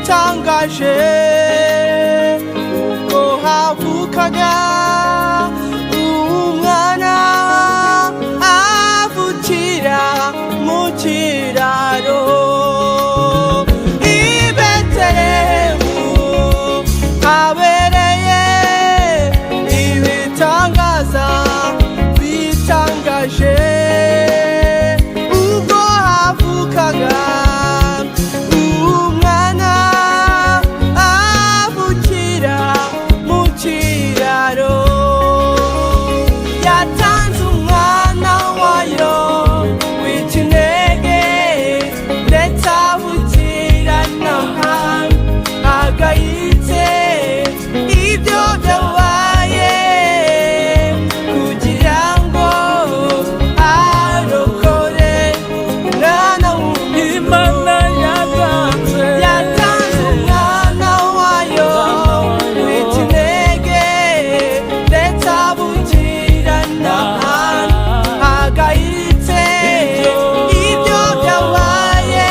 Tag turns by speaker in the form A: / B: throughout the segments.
A: bitangaje ubwo havukaga umwana avukira mu kiraro i Betelehemu habereye ibitangaza bitangaje ubwo havukaga umwana avukira mu kiraro yatanze umwana wayo w'ikinege ndetse avukira n'ahantu hagayitse ibyo byabaye kugira ngo arokore umwana w'umuntu yatanze umwana wayo w'ikinege ndetse avukira n'ahantu hagayitse ibyo byabaye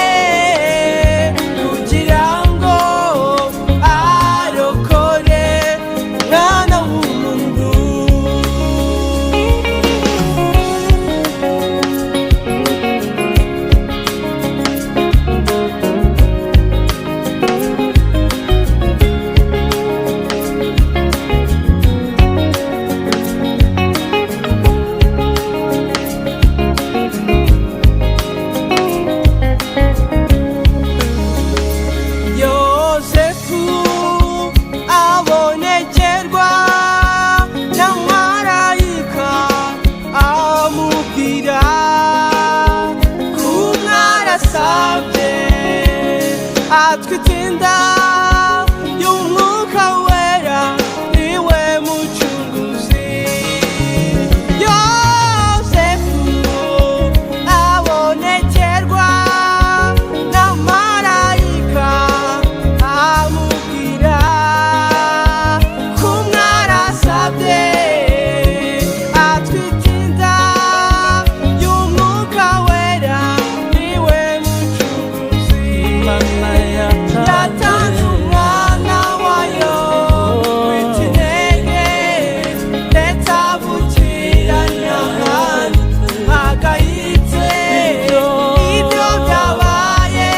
A: kugira ngo arokore umwana w'umuntu. Yosefu abonekerwa na marayika amubwira ko umwana asabye atwite inda y'umwuka wera niwe mucunguzi. Yosefu abonekerwa na marayika amubwira ko umwana asabye atwite inda y'umwuka wera niwe mucunguzi. Yatanze umwana wayo w'ikinege ndetse avukira n'ahantu hagayitse ibyo byabaye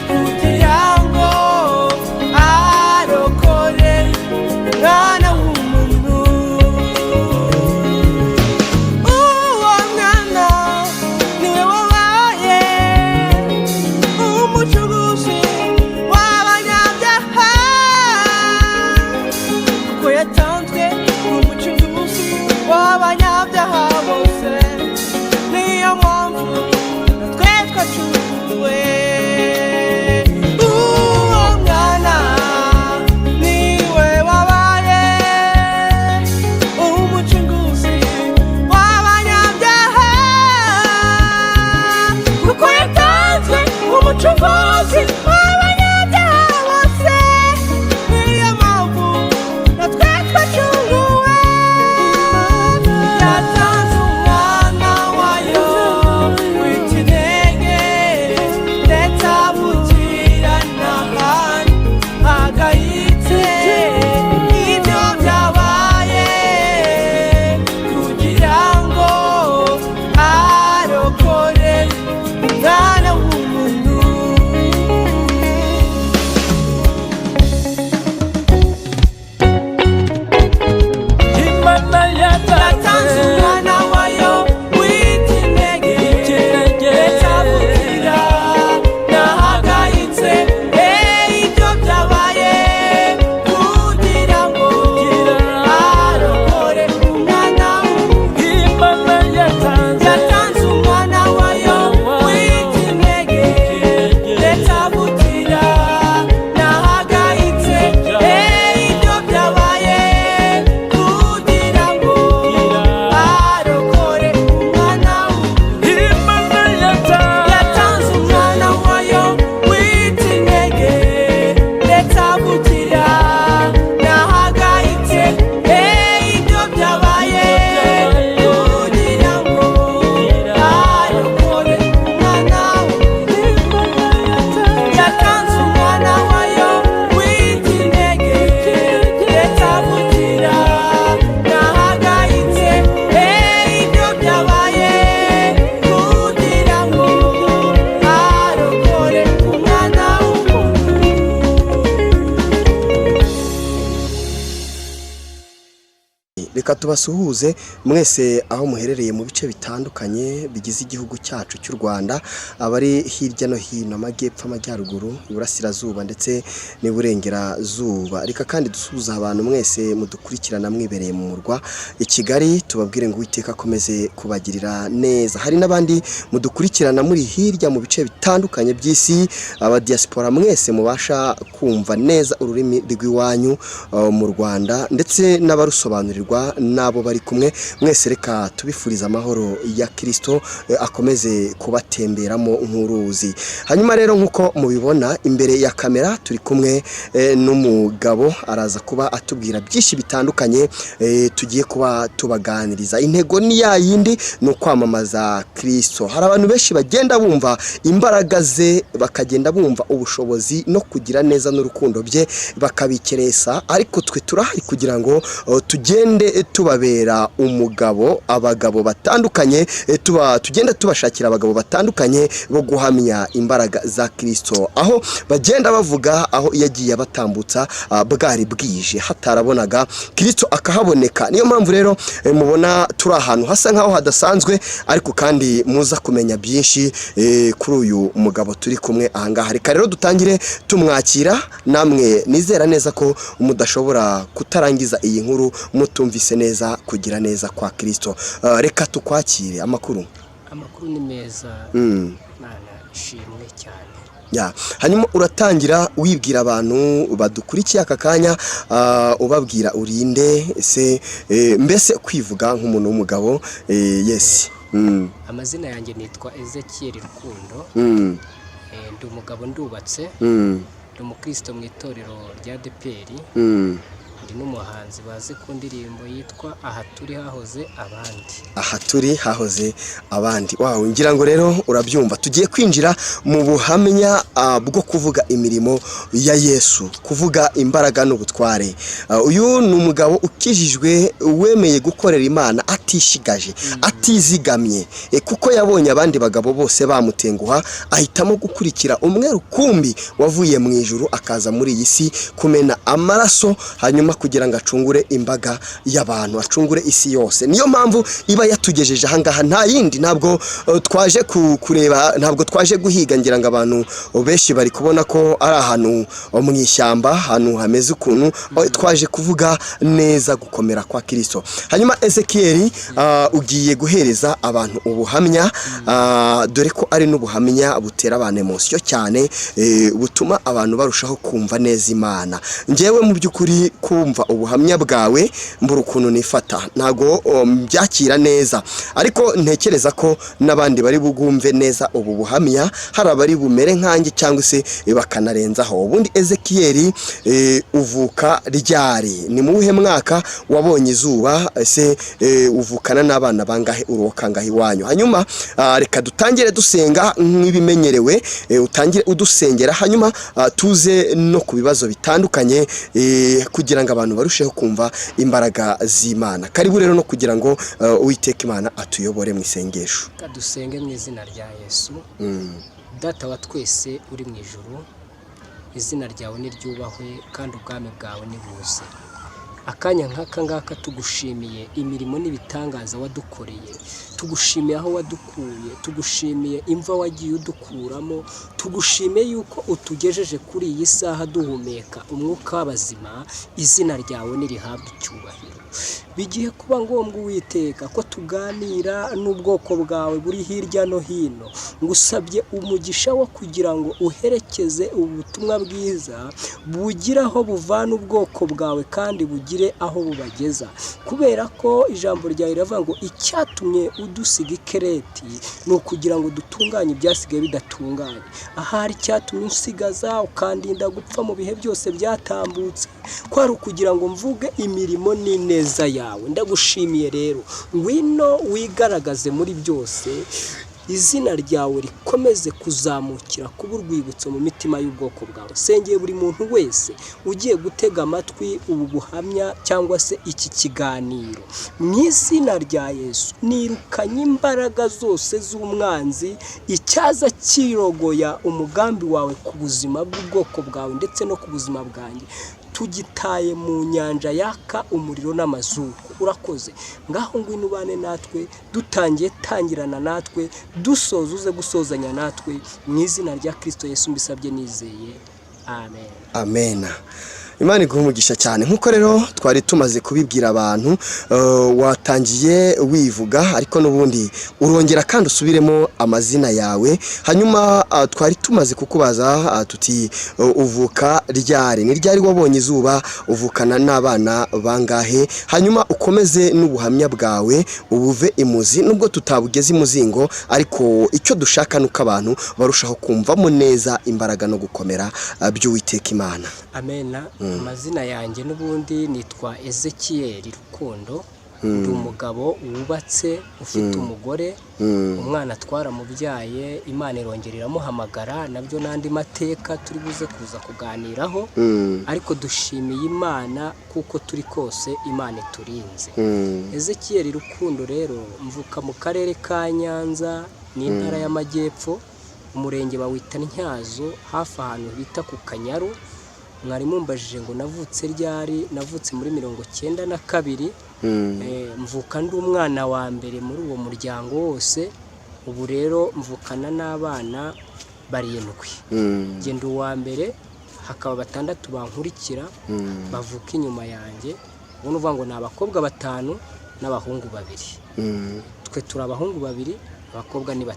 A: kugira ngo arokore umwana w'umuntu. Uwo mwana niwe wabaye umucunguzi w'abanyabyaha kuko yatanzwe umucunguzi w'abanyabyaha bose niyo mpamvu twe twacunguwe. Uwo mwana niwe wabaye umucunguzi w'abanyabyaha kuko yatanzwe umucunguzi w'abanyabyaha bose niyo mpamvu natwe twacunguwe. Yatanze umwana wayo w'ikinege ndetse avukira n'ahantu hagayitse ibyo byabaye kugira ngo arokore umwana w'umuntu. Yatanze umwana wayo w'ikinege ndetse avukira n'ahagayitse ibyo byabaye kugira ngo arokore umwana w'umuntu. Yatanze umwana wayo
B: reka tubasuhuze mwese aho muherereye mu bice bitandukanye bigize igihugu cyacu cy'u Rwanda, abari hirya no hino, amajyepfo, amajyaruguru, iburasirazuba ndetse n'iburengerazuba. Reka kandi dusuhuza abantu mwese mudukurikirana mwibereye mu murwa i Kigali, tubabwire ngo Uwiteka akomeze kubagirira neza. Hari n'abandi mudukurikirana muri hirya mu bice bitandukanye by'isi, aba diaspora mwese mubasha kumva neza ururimi rw'iwanyu mu Rwanda, ndetse n'abarusobanurirwa nabo bari kumwe. Mwese reka tubifuriza amahoro ya Kristo akomeze kubatemberamo nk'uruzi. Hanyuma rero nkuko mubibona imbere ya kamera turi kumwe n'umugabo, araza kuba atubwira byinshi bitandukanye tugiye kuba tubaganiriza. Intego ni ya yindi, no kwamamaza Kristo. Hari abantu benshi bagenda bumva imbaraga ze, bakagenda bumva ubushobozi no kugira neza n'urukundo bye bakabikeresa, ariko twe turahari kugira ngo tugende tubabera umugabo, abagabo batandukanye, tugenda tubashakira abagabo batandukanye bo guhamya imbaraga za Kristo, aho bagenda bavuga aho yagiye abatambutsa bwari bwije hatarabonaga Kristo akahaboneka. Niyo mpamvu rero mubona turi ahantu hasa nkaho hadasanzwe, ariko kandi muza kumenya byinshi kuri uyu mugabo turi kumwe ahangaha. Reka rero dutangire tumwakira, namwe nizera neza ko mudashobora kutarangiza iyi nkuru mutumvise neza kugira neza kwa Kristo. Reka tukwakire. Amakuru
C: ni meza, Imana ishimwe cyane.
B: Ya, hanyuma uratangira wibwira abantu badukurikiye aka kanya, ubabwira urinde se, mbese kwivuga nk'umuntu w'umugabo. Yes.
C: Amazina yanjye nitwa Ezekiel Rukundo. Ndi umugabo, ndubatse, ndi umukristo mu itorero rya DPR. Ndi n'umuhanzi bazi ku ndirimbo yitwa aha turi hahoze abandi. Aha turi hahoze
B: abandi. Wow, ngira ngo rero urabyumva, tugiye kwinjira mu buhamya bwo kuvuga imirimo ya Yesu, kuvuga imbaraga n'ubutware. Uyu ni umugabo ukijijwe, wemeye gukorera Imana atishigaje, atizigamye, kuko yabonye abandi bagabo bose bamutenguha, ahitamo gukurikira umwe rukumbi wavuye mu ijuru akaza muri iyi si kumena amaraso, hanyuma kugira ngo acungure imbaga y'abantu, acungure isi yose. Niyo mpamvu iba yatugejeje ahangaha, nta yindi. Ntabwo twaje kureba, ntabwo twaje guhiga. Ngira ngo abantu benshi bari kubona ko ari ahantu mu ishyamba, ahantu hameze ukuntu. Twaje kuvuga neza gukomera kwa Kristo. Hanyuma Ezekiel, ugiye guhereza abantu ubuhamya, dore ko ari n'ubuhamya butera abantu emotion cyane, butuma abantu barushaho kumva neza Imana. Ngewe mu by'ukuri kumva ubuhamya bwawe mbura ukuntu nifata, ntago byakira neza, ariko ntekereza ko n'abandi bari bugumve neza ubu buhamya, hari abari bumere nkanjye cyangwa se bakanarenzaho. Ubundi Ezekiel, uvuka ryari? Ni mu buhe mwaka wabonye izuba? Se uvukana n'abana bangahe? Uroka ngahe iwanyu? Hanyuma reka dutangire dusenga nk'ibimenyerewe, utangire udusengera, hanyuma tuze no ku bibazo bitandukanye, kugira ngo abantu barusheho kumva imbaraga z'Imana. Karibu rero no kugira ngo Uwiteka Imana atuyobore mu isengesho.
C: Dusenge mu izina rya Yesu. Data wa twese uri mu ijuru, izina ryawe niryubahwe kandi ubwami bwawe nibuze. Akanya nk'aka ngaka tugushimiye imirimo n'ibitangaza wadukoreye, tugushimiye aho wadukuye, tugushimiye imva wagiye udukuramo, tugushimiye yuko utugejeje kuri iyi saha duhumeka umwuka w'abazima. Izina ryawe nirihabwe icyubahiro. Bigiye kuba ngombwa Uwiteka ko tuganira n'ubwoko bwawe buri hirya no hino, ngusabye umugisha wo kugira ngo uherekeze ubutumwa bwiza, bugira aho buvana ubwoko bwawe kandi bugire aho bubageza, kubera ko ijambo ryawe riravuga ngo icyatumye udusiga ikereti ni ukugira ngo dutunganye ibyasigaye bidatunganye. Ahari icyatumye usigaza ukandinda gupfa mu bihe byose byatambutse, ko ari ukugira ngo mvuge imirimo n'ineza yawe. Ndagushimiye rero, ngwino wigaragaze muri byose, izina ryawe rikomeze kuzamukira kuba urwibutso mu mitima y'ubwoko bwawe. Sengeye buri muntu wese ugiye gutega amatwi ubu buhamya cyangwa se iki kiganiro, mu izina rya Yesu nirukanye imbaraga zose z'umwanzi, icyaza kirogoya umugambi wawe ku buzima bw'ubwoko bwawe ndetse no ku buzima bwanjye. tugitaye mu nyanja yaka umuriro n'amazuku. Urakoze, ngaho ngwino ubane natwe, dutangiye tangirana natwe, dusoza uze gusozanya natwe, mu izina rya Kristo Yesu mbisabye nizeye, amen.
B: Amen. Imana iguhe umugisha cyane. Nkuko rero twari tumaze kubibwira abantu, watangiye wivuga ariko n'ubundi urongera kandi usubiremo amazina yawe. Hanyuma twari tumaze kukubaza tuti uvuka ryari, ni ryari wabonye izuba, uvukana n'abana bangahe, hanyuma ukomeze n'ubuhamya bwawe ubuve imuzi, nubwo tutabugeze imuzingo, ariko icyo dushaka nuko abantu barushaho kumvamo neza imbaraga no gukomera by'Uwiteka Imana.
C: Amen. Amazina yanjye n'ubundi nitwa Ezekiyeli Rukundo, ndi umugabo wubatse ufite umugore, umwana twaramubyaye, Imana irongera iramuhamagara, nabyo n'andi mateka turi buze kuza kuganiraho, ariko dushimiye Imana kuko turi kose Imana iturinze. Ezekiyeli Rukundo rero mvuka mu karere ka Nyanza n'intara y'Amajyepfo, umurenge bawita Ntyazo, hafi ahantu bita ku Kanyaru. Mwari mumbajije ngo navutse ryari, navutse muri 92, mvuka ndi umwana wa mbere muri uwo muryango wose. Ubu rero mvukana n'abana 7, genda uwa mbere, hakaba 6 bankurikira bavuka inyuma yanjye. Ubwo nuvuga ngo ni abakobwa 5 n'abahungu 2. Twe turi abahungu 2, abakobwa ni 5.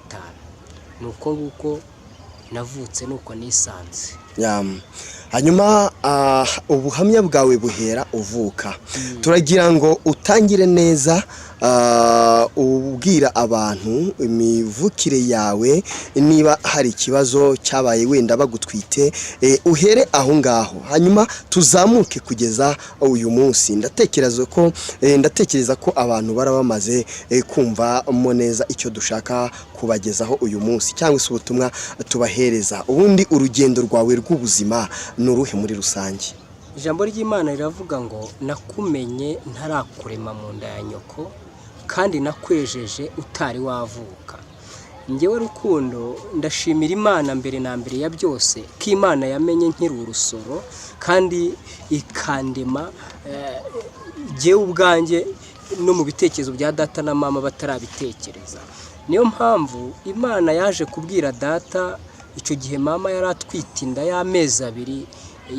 C: Nuko nguko navutse, nuko nisanze.
B: Hanyuma ubuhamya bwawe buhera uvuka, turagira ngo utangire neza ubwira abantu imivukire yawe, niba hari ikibazo cyabaye wenda bagutwite, uhere aho ngaho, hanyuma tuzamuke kugeza uyu munsi. Ndatekereza ko abantu barabamaze kumvamo neza icyo dushaka kubagezaho uyu munsi, cyangwa se ubutumwa tubahereza. Ubundi urugendo rwawe rw'ubuzima nuruhe muri rusange?
C: Ijambo ry'Imana riravuga ngo nakumenye ntarakurema mu nda ya nyoko, kandi nakwejeje utari wavuka. Njyewe Rukundo ndashimira Imana mbere na mbere ya byose ko Imana yamenye nkiri urusoro kandi ikandema jyewe ubwanjye no mu bitekerezo bya data na mama batarabitekereza. Niyo mpamvu Imana yaje kubwira data icyo gihe mama yaratwite inda y'amezi 2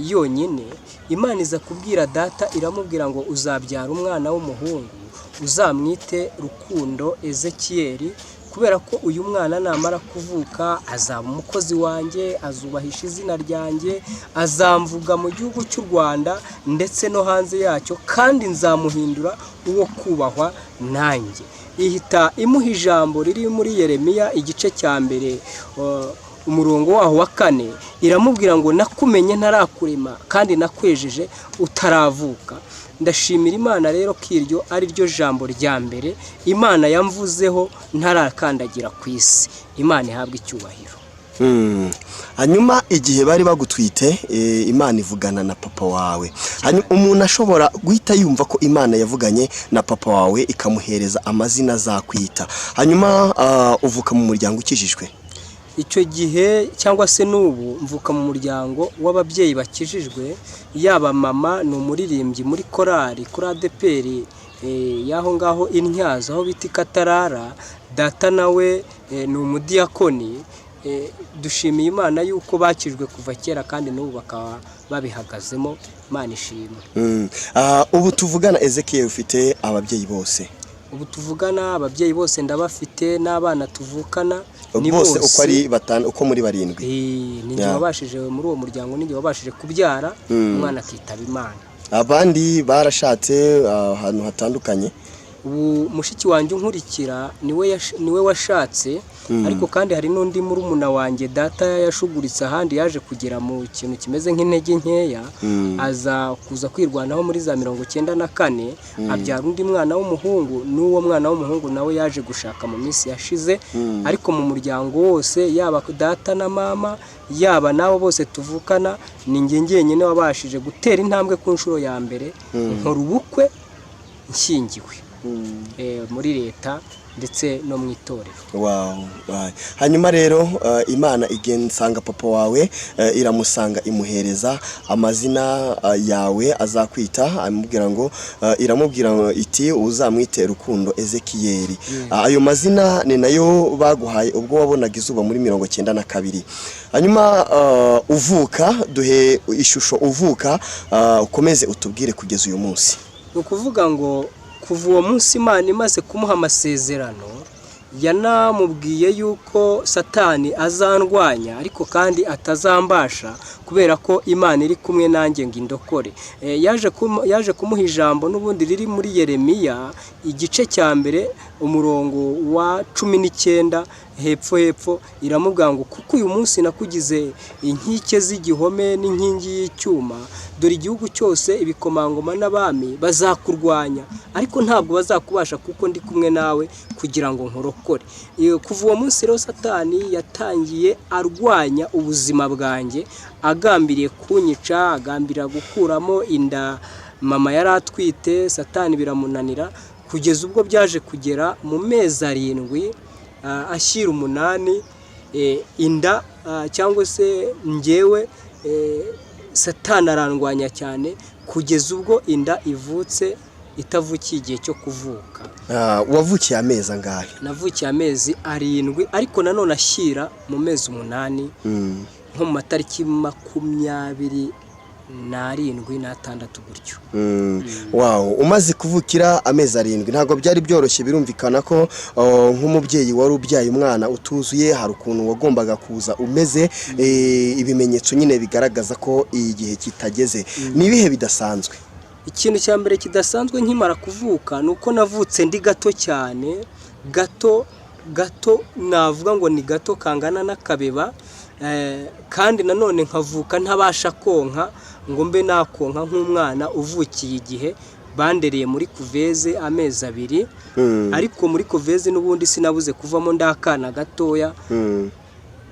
C: yonyine. Imana iza kubwira data iramubwira ngo uzabyara umwana w'umuhungu, uzamwite Rukundo Ezekiyeli, kubera ko uyu mwana namara kuvuka azaba umukozi wanjye, azubahisha izina ryanjye, azamvuga mu gihugu cy'u Rwanda ndetse no hanze yacyo, kandi nzamuhindura uwo kubahwa nanjye. Ihita imuha ijambo riri muri Yeremiya igice cya 2 umurongo waho wa 4, iramubwira ngo nakumenye ntarakurema kandi nakwejeje utaravuka. Ndashimira Imana rero ko iryo ari ryo jambo rya mbere Imana yamvuzeho ntarakandagira ku isi. Imana ihabwa icyubahiro.
B: Hanyuma igihe bari bagutwite, Imana ivugana na papa wawe. Hanyuma umuntu ashobora guhita yumva ko Imana yavuganye na papa wawe ikamuhereza amazina azakwita. Hanyuma uvuka mu muryango ukijijwe?
C: Icyo gihe cyangwa se n'ubu mvuka mu muryango w'ababyeyi bakijijwe, yaba mama ni umuririmbyi muri korali kuri ADPR yaho ngaho Intyazo aho bita Katarara, data nawe ni umudiyakoni. Dushimiye Imana yuko bakijwe kuva kera kandi n'ubu bakaba babihagazemo. Imana ishimwe.
B: Ubu tuvugana Ezekiyeli ufite ababyeyi bose?
C: Ubu tuvugana ababyeyi bose ndabafite, n'abana tuvukana
B: ni bose uko ari 5 uko muri 7.
C: Ninjye wabashije muri uwo muryango, ninjye wabashije kubyara umwana akitaba Imana.
B: Abandi barashatse ahantu hatandukanye?
C: Ubu mushiki wanjye unkurikira niwe washatse, ariko kandi hari n'undi murumuna wanjye data yashuguritse ahandi, yaje kugera mu kintu kimeze nk'intege nkeya, aza kuza kwirwanaho muri za 94, abyara undi mwana w'umuhungu. N'uwo mwana w'umuhungu nawe yaje gushaka mu minsi yashize, ariko mu muryango wose yaba data na mama yaba nabo bose tuvukana, ni njye njyenyine wabashije gutera intambwe ku nshuro ya mbere, nkora ubukwe nshyingiwe muri leta ndetse no mu itorero.
B: Wow. Hanyuma rero Imana igensanga papa wawe iramusanga imuhereza amazina yawe azakwita, amubwira ngo iramubwira iti uzamwite Rukundo Ezekiyeli. Ayo mazina ni nayo baguhaye ubwo wabonaga izuba muri 92. Hanyuma uvuka, duhe ishusho uvuka, ukomeze utubwire kugeza uyu munsi.
C: Nukuvuga ngo kuva uwo munsi Imana imaze kumuha amasezerano, yanamubwiye yuko Satani azandwanya ariko kandi atazambasha, kubera ko Imana iri kumwe nanjye ngo indokore. Yaje kumuha ijambo n'ubundi riri muri Yeremiya igice cya mbere umurongo wa 19 hepfo iramubwira ngo kuko uyu munsi nakugize inkike z'igihome n'inkingi y'icyuma, dore igihugu cyose ibikomangoma n'abami bazakurwanya ariko ntabwo bazakubasha kuko ndi kumwe nawe kugira ngo nkurokore. Kuva uwo munsi rero Satani yatangiye arwanya ubuzima bwanjye, agambiriye kunyica, agambira gukuramo inda mama yari atwite. Satani biramunanira kugeza ubwo byaje kugera mu mezi 7 ashyira 8 inda cyangwa se njyewe Satani arandwanya cyane kugeza ubwo inda ivutse itavukiye igihe cyo kuvuka.
B: Wavukiye amezi angahe?
C: Navukiye amezi 7 ariko nanone ashyira mu mezi 8 nko mu matariki 27 gutyo.
B: Wow, umaze kuvukira amezi 7 ntago byari byoroshye. Birumvikana ko nk'umubyeyi wari ubyaye umwana utuzuye, hari ukuntu wagombaga kuza umeze ibimenyetso nyine bigaragaza ko igihe kitageze. Ni ibihe bidasanzwe?
C: Ikintu cya mbere kidasanzwe nkimara kuvuka nuko navutse ndi gato cyane, gato navuga ngo ni gato kangana n'akabeba, kandi nanone nkavuka ntabasha konka ngo mbe nakonka nk'umwana uvukiye igihe. Bandereye muri kuveze amezi 2 ariko muri kuveze n'ubundi sinabuze kuvamo ndakana gatoya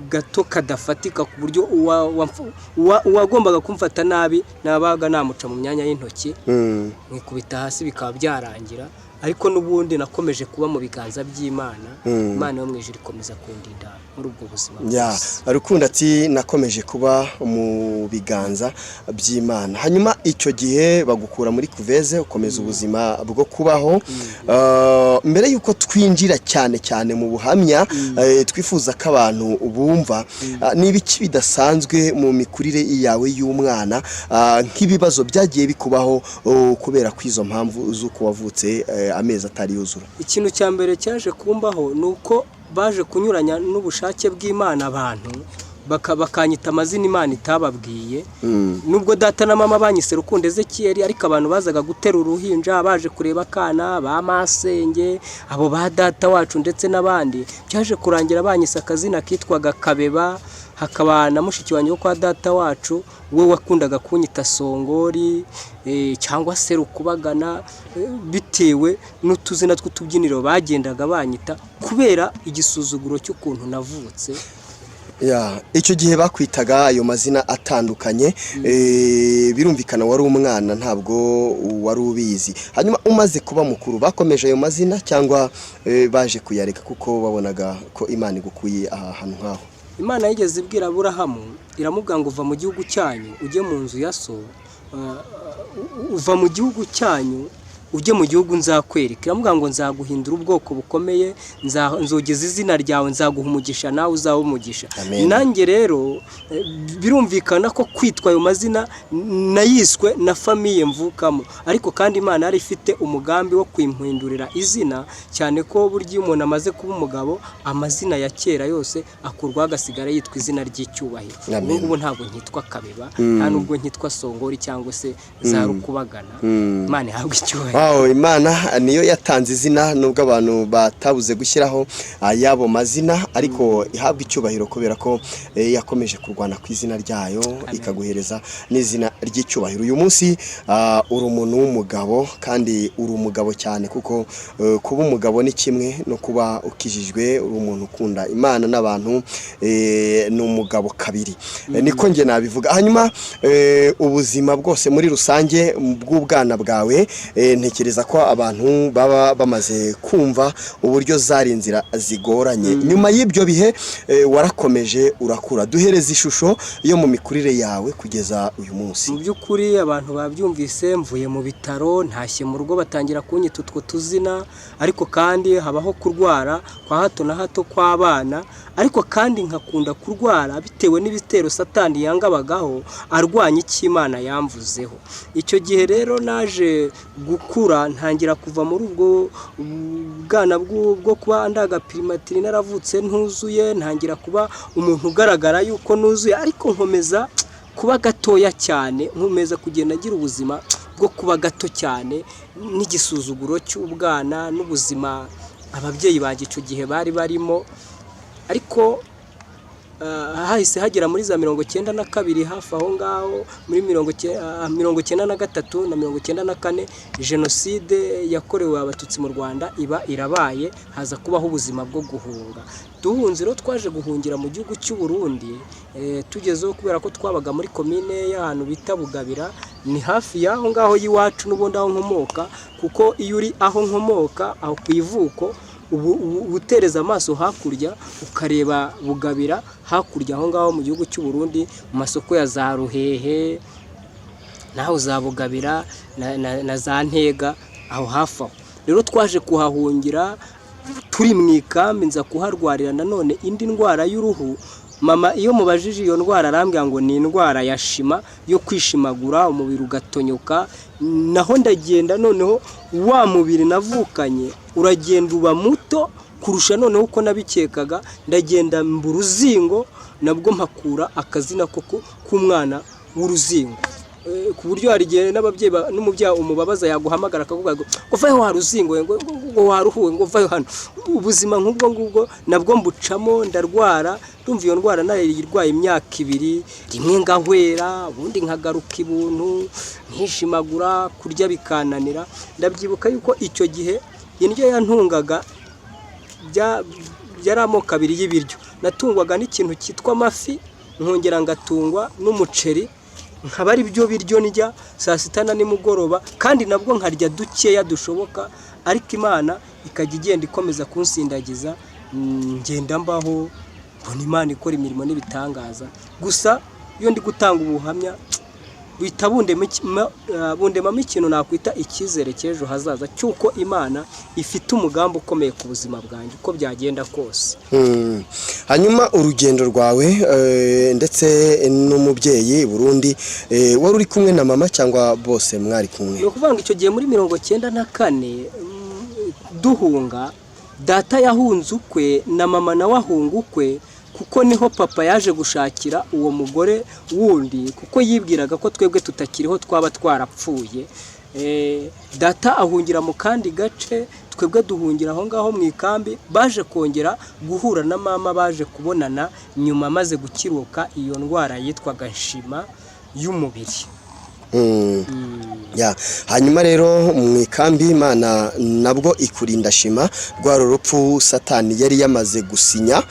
C: gato kadafatika ku buryo uwagombaga kumfata nabi nabaga namuca mu myanya y'intoki nkikubita hasi bikaba byarangira. Ariko n'ubundi nakomeje kuba mu biganza by'Imana. Imana yo mu ijuru ikomeza kundinda muri ubwo buzima.
B: Rukundo ati nakomeje kuba mu biganza by'Imana. Hanyuma icyo gihe bagukura muri kuveze ukomeza ubuzima bwo kubaho. Mbere yuko twinjira cyane mu buhamya, twifuza ko abantu bumva n'ibiki bidasanzwe mu mikurire yawe y'umwana, nk'ibibazo byagiye bikubaho kubera kwizo mpamvu z'uko wavutse amezi atari yuzura.
C: Ikintu cya mbere cyaje kumbaho nuko baje kunyuranya n'ubushake bw'Imana abantu bakanyita amazina Imana itababwiye. Nubwo data na mama banyise Rukundo Ezekiyeli, ariko abantu bazaga gutera uruhinja baje kureba kana ba masenge abo ba data wacu ndetse n'abandi, byaje kurangira banyise akazina kitwaga Kabeba. Hakaba na mushiki wanjye wo kwa data wacu we wakundaga kunyita Songori cyangwa se Rukubagana, bitewe n'utuzina tw'utubyiniro bagendaga banyita kubera igisuzuguro cy'ukuntu navutse.
B: Icyo gihe bakwitaga ayo mazina atandukanye, birumvikana wari umwana ntabwo wari ubizi. Hanyuma umaze kuba mukuru bakomeje ayo mazina cyangwa baje kuyareka kuko babonaga ko Imana igukuye ahantu nkaho?
C: Imana yigeze ibwira Ubuhamy iramubwira ngo uva mu gihugu cyanyu ujye mu nzu ya so, uva mu gihugu cyanyu ujye mu gihugu nzakwereka. Iramubwira ngo nzaguhindura ubwoko bukomeye, nzogeza izina ryawe, nzaguha umugisha nawe uzabe umugisha. Nanjye rero birumvikana ko kwitwa ayo mazina nayiswe na famiye mvukamo, ariko kandi Imana yari ifite umugambi wo kwimpindurira izina, cyane ko buryo umuntu amaze kuba umugabo amazina ya kera yose akurwa agasigara yitwa izina ry'icyubahiro. Ubu ntabwo nkitwa Kabeba, nta nubwo nkitwa Songori cyangwa se za Rukubagana. Imana ihabwe icyubahiro.
B: Imana niyo yatanze izina nubwo abantu batabuze gushyiraho yabo mazina, ariko ihabwa icyubahiro kubera ko yakomeje kurwana ku izina ryayo ikaguhereza n'izina ry'icyubahiro. Uyu munsi uri umuntu w'umugabo kandi uri umugabo cyane, kuko kuba umugabo ni kimwe no kuba ukijijwe, uri umuntu ukunda Imana n'abantu, ni umugabo kabiri. Niko nge nabivuga. Hanyuma ubuzima bwose muri rusange bw'ubwana bwawe ntekereza ko abantu baba bamaze kumva uburyo zari inzira zigoranye. Nyuma y'ibyo bihe warakomeje urakura, duhereza ishusho yo mu mikurire yawe kugeza uyu munsi.
C: Mu by'ukuri abantu babyumvise, mvuye mu bitaro ntashye mu rugo batangira kunyita utwo tuzina, ariko kandi habaho kurwara kwa hato na hato kw'abana, ariko kandi nkakunda kurwara bitewe n'ibitero Satani yangabagaho arwanya icyo Imana yamvuzeho. Icyo gihe rero naje gukura, ntangira kuva muri ubwo bwana bwo kuba ndagapirimatiri naravutse ntuzuye, ntangira kuba umuntu ugaragara yuko nuzuye, ariko nkomeza kuba gatoya cyane, nkomeza kugenda agira ubuzima bwo kuba gato cyane, n'igisuzuguro cy'ubwana n'ubuzima ababyeyi banjye icyo gihe bari barimo. Ariko hahise hagera muri za 92 hafi aho ngaho muri 93 na 94 jenoside yakorewe abatutsi mu Rwanda iba irabaye, haza kubaho ubuzima bwo guhunga. Duhunze rero twaje guhungira mu gihugu cy'u Burundi, tugezeho kubera ko twabaga muri komine y'ahantu bita Bugabira, ni hafi y'aho ngaho y'iwacu n'ubundi aho nkomoka, kuko iyo uri aho nkomoka aho ku ivuko utereza amaso hakurya ukareba Bugabira hakurya aho ngaho mu gihugu cy'u Burundi, mu masoko ya za Ruhehe naho za Bugabira na za Ntega aho hafi aho. Rero twaje kuhahungira turi mu ikambi, nza kuharwarira nanone indi ndwara y'uruhu. Mama iyo mubajije iyo ndwara arambwira ngo ni indwara ya shima, yo kwishimagura umubiri ugatonyoka. Naho ndagenda noneho wa mubiri navukanye uragenda uba muto kurusha noneho uko nabikekaga, ndagenda mburuzingo, nabwo mpakura akazina koko k'umwana w'uruzingo, ku buryo hari igihe n'ababyeyi n'umubyeyi umubabaza yaguhamagara akavuga ngo uvayo waruzingo ngo waruhuwe ngo uvayo hano. Ubuzima nk'ubwo ngubwo nabwo mbucamo, ndarwara. Ndumva iyo ndwara narayirwaye imyaka 2, rimwe ngahwera ubundi nkagaruka ibuntu, nkishimagura, kurya bikananira. Ndabyibuka yuko icyo gihe indyo yantungaga byari amoko 2 y'ibiryo. Natungwaga n'ikintu cyitwa amafi, nkongera ngatungwa n'umuceri, nkaba ari byo biryo ndya saa sita na nimugoroba, kandi nabwo nkarya dukeya dushoboka. Ariko Imana ikajya igenda ikomeza kunsindagiza, ngenda mbaho, mbona Imana ikora imirimo n'ibitangaza. Gusa iyo ndi gutanga ubuhamya bita bundemamo ikintu nakwita icyizere cy'ejo hazaza, cyuko Imana ifite umugambi ukomeye ku buzima bwanjye uko byagenda kose.
B: Hanyuma urugendo rwawe ndetse n'umubyeyi Burundi, wari uri kumwe na mama cyangwa bose mwari kumwe?
C: Ni ukuvuga ngo icyo gihe muri 94 duhunga, data yahunze ukwe na mama nawe ahunga ukwe, kuko niho papa yaje gushakira uwo mugore wundi, kuko yibwiraga ko twebwe tutakiriho twaba twarapfuye. Data ahungira mu kandi gace, twebwe duhungira aho ngaho mu ikambi. Baje kongera guhura na mama, baje kubonana nyuma maze gukiruka iyo ndwara yitwaga nshima y'umubiri.
B: Hanyuma rero mu ikambi Imana nabwo ikurinda shima rwa rupfu Satani yari yamaze gusinya,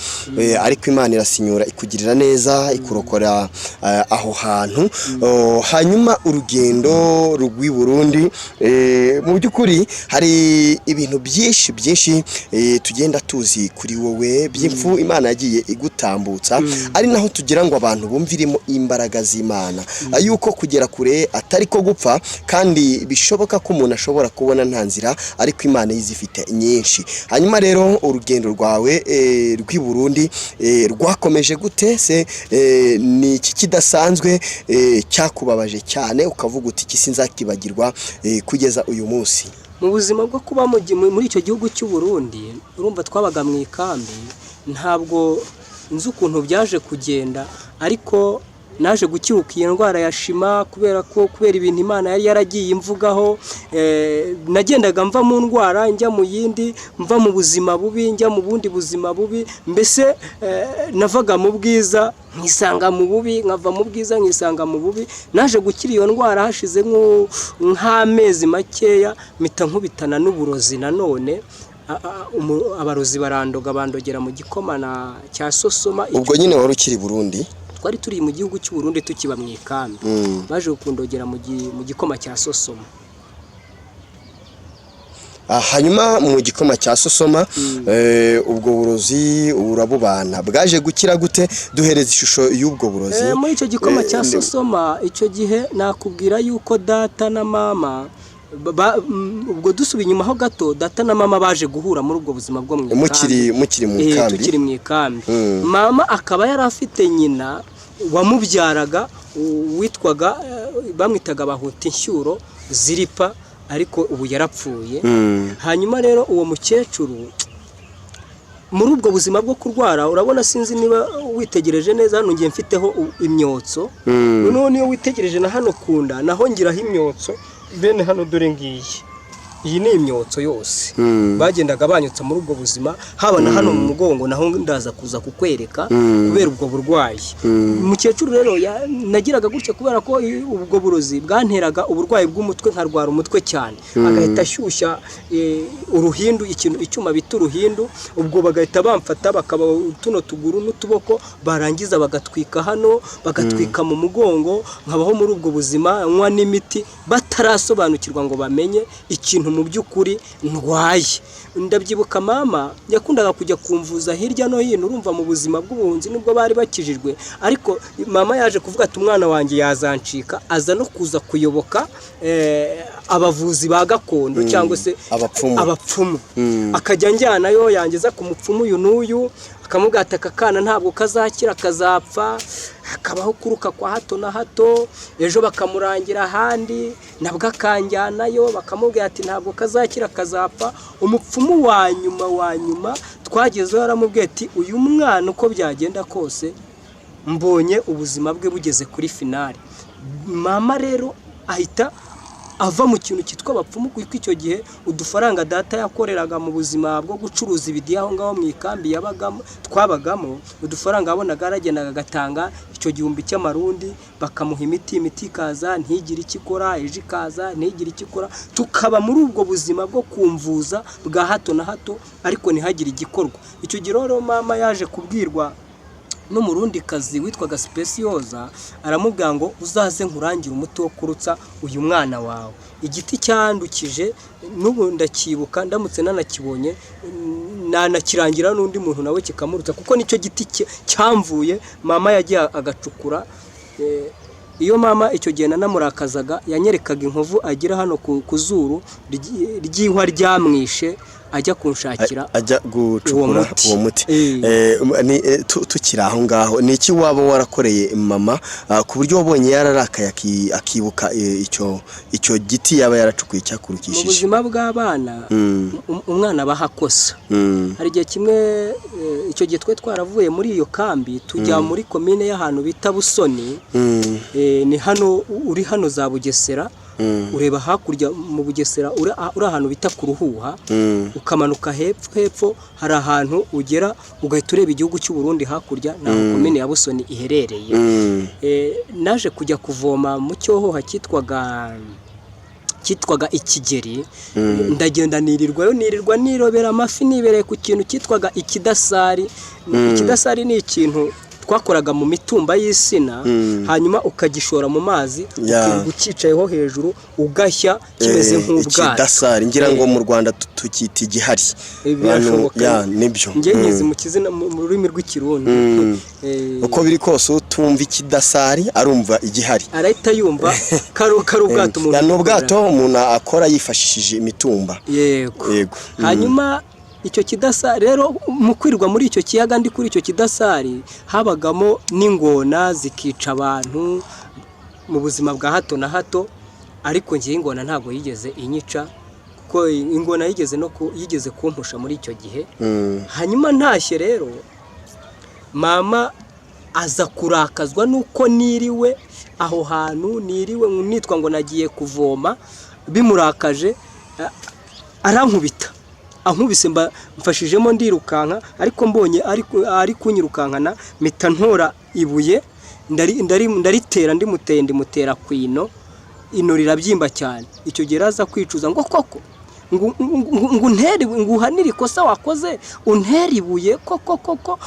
B: ariko Imana irasinyura ikugirira neza, ikurokora aho hantu. Hanyuma urugendo rw'i Burundi, mu by'ukuri hari ibintu byinshi tugenda tuzi kuri wowe by'imfu Imana yagiye igutambutsa, ari naho tugira ngo abantu bumvirimo imbaraga z'Imana, yuko kugera kure atari ko gupfa, kandi bishoboka ko umuntu ashobora kubona nta nzira, ariko Imana yizifite nyinshi. Hanyuma rero urugendo rwawe rw'i Burundi rwakomeje gute se? Ni iki kidasanzwe cyakubabaje cyane ukavuga uti iki sinzakibagirwa kugeza uyu munsi?
C: Mu buzima bwo kuba muri icyo gihugu cy'u Burundi, urumva twabaga mu ikambi, ntabwo nzi ukuntu byaje kugenda, ariko naje gukiruka iyi ndwara ya shima kubera ibintu Imana yari yaragiye imvugaho. Nagendaga mva mu ndwara njya mu yindi, mva mu buzima bubi njya mu bundi buzima bubi, mbese navaga mu bwiza nkisanga mu bubi, nkava mu bwiza nkisanga mu bubi. Naje gukira iyo ndwara hashize nk'amezi makeya, mpita nkubitana n'uburozi nanone. Abarozi barandoga, bandogera mu gikoma cya Sosoma.
B: Ubwo nyine wari ukiri Burundi?
C: Twari turi mu gihugu cy'u Burundi tukiba mu ikambi, baje kundogera mu gikoma cya Sosoma.
B: hanyuma mu gikoma cya Sosoma ubwo burozi urabubana bwaje gukira gute duhereza ishusho y'ubwo burozi
C: muri icyo gikoma cya Sosoma icyo gihe nakubwira yuko data na mama ubwo dusubiye inyuma ho gato data na mama baje guhura muri ubwo buzima bwo mu ikambi tukiri mu ikambi mama akaba yari afite nyina wamubyaraga witwaga bamwitaga bahuta inshyuro ziripa ariko ubu yarapfuye hanyuma rero uwo mukecuru muri ubwo buzima bwo kurwara urabona sinzi niba witegereje neza hano ngiye mfiteho imyotso none iyo witegereje na hano kunda naho ngiraho imyotso bene hano dore ngiye iyi ni imyotso yose bagendaga banyutsa muri ubwo buzima haba na hano mu mugongo naho ndaza kuza kukwereka kubera ubwo burwayi umukecuru rero nagiraga gutya kubera ko ubwo burozi bwanteraga uburwayi bw'umutwe nkarwara umutwe cyane agahita ashyushya uruhindu icyuma bita uruhindu ubwo bagahita bamfata bakaba tuno tuguru n'utuboko barangiza bagatwika hano bagatwika mu mugongo nkabaho muri ubwo buzima nywa n'imiti batarasobanukirwa ngo bamenye ikintu mu by'ukuri ndwaye ndabyibuka mama yakundaga kujya kumvuza hirya no hino urumva mu buzima bw'ubuhunzi nubwo bari bakijijwe ariko mama yaje kuvuga ati umwana wanjye yazancika aza no kuza kuyoboka abavuzi ba gakondo cyangwa se abapfumu akajya njyanayo yangeza ku mupfumu uyu n'uyu akamubwira ati aka kana ntabwo kazakira kazapfa akabaho kuruka kwa hato na hato ejo bakamurangira ahandi nabwo akanjyanayo bakamubwira ati ntabwo kazakira kazapfa umupfumu wa nyuma twagezeho aramubwira ati uyu mwana uko byagenda kose mbonye ubuzima bwe bugeze kuri finale mama rero ahita ava mu kintu cyitwa abapfumu kuko icyo gihe udufaranga data yakoreraga mu buzima bwo gucuruza ibidi aho ngaho mu ikambi twabagamo udufaranga abonaga aragendaga agatanga icyo gihumbi cy'amarundi bakamuha imiti ikaza ntigire icyo ikora ejo ikaza ntigire icyo ikora tukaba muri ubwo buzima bwo kumvuza bwa hato na hato ariko ntihagire igikorwa icyo gihe rero mama yaje kubwirwa n'umurundi kazi witwaga Specioza aramubwira ngo uzaze nkurangira umuti wo kurutsa uyu mwana wawe igiti cyandukije n'ubu ndakibuka ndamutse nanakibonye nanakirangira n'undi muntu nawe kikamurutsa kuko nicyo giti cyamvuye mama yagiye agacukura iyo mama icyo gihe nanamurakazaga yanyerekaga inkovu agira hano ku zuru ry'ihwa ryamwishe ajya kunshakira
B: ajya gucukura uwo muti tukiri aho ngaho ni iki waba warakoreye mama ku buryo wabonye yararakaye akibuka icyo giti yaba yaracukuye cyakurukishije
C: mu buzima bw'abana umwana bahakosa hari igihe kimwe icyo gihe twe twaravuye muri iyo kambi tujya muri komine y'ahantu bita Busoni ni hano uri hano za Bugesera ureba hakurya mu Bugesera uri ahantu bita ku Ruhuha ukamanuka hepfo hari ahantu ugera ugahita ureba igihugu cy'u Burundi hakurya naho komine ya Busoni iherereye naje kujya kuvoma mu cyohoha cyitwaga Ikigeri ndagenda nirirwa nirobera amafi nibereye ku kintu cyitwaga ikidasari ni ikintu twakoraga mu mitumba y'isina hanyuma ukagishora mu mazi ukicayeho hejuru ugashya kimeze nk'ubwato
B: ikidasari ngira ngo mu Rwanda tukita igihari nibyo
C: ngeze mu kizina mu rurimi rw'ikirundi
B: uko biri kose utumva ikidasari arumva igihari
C: arahita yumva kari ubwato
B: n'ubwato umuntu akora yifashishije imitumba
C: yego hanyuma icyo kidasari rero mu kwirwa muri icyo kiyaga ndi kuri icyo kidasari habagamo n'ingona zikica abantu mu buzima bwa hato na hato ariko ngiye ingona ntabwo yigeze inyica kuko ingona yigeze kumpusha muri icyo gihe hanyuma ntashye rero mama aza kurakazwa nuko niriwe aho hantu nitwa ngo nagiye kuvoma bimurakaje arankubita ankubise mfashijemo ndirukanka ariko mbonye ari kunyirukankana mpita ntora ibuye ndaritera ndimutera kwino ino rirabyimba cyane icyo gihe raza kwicuza ngo koko ngo untere nguhanire ikosa wakoze untera ibuye koko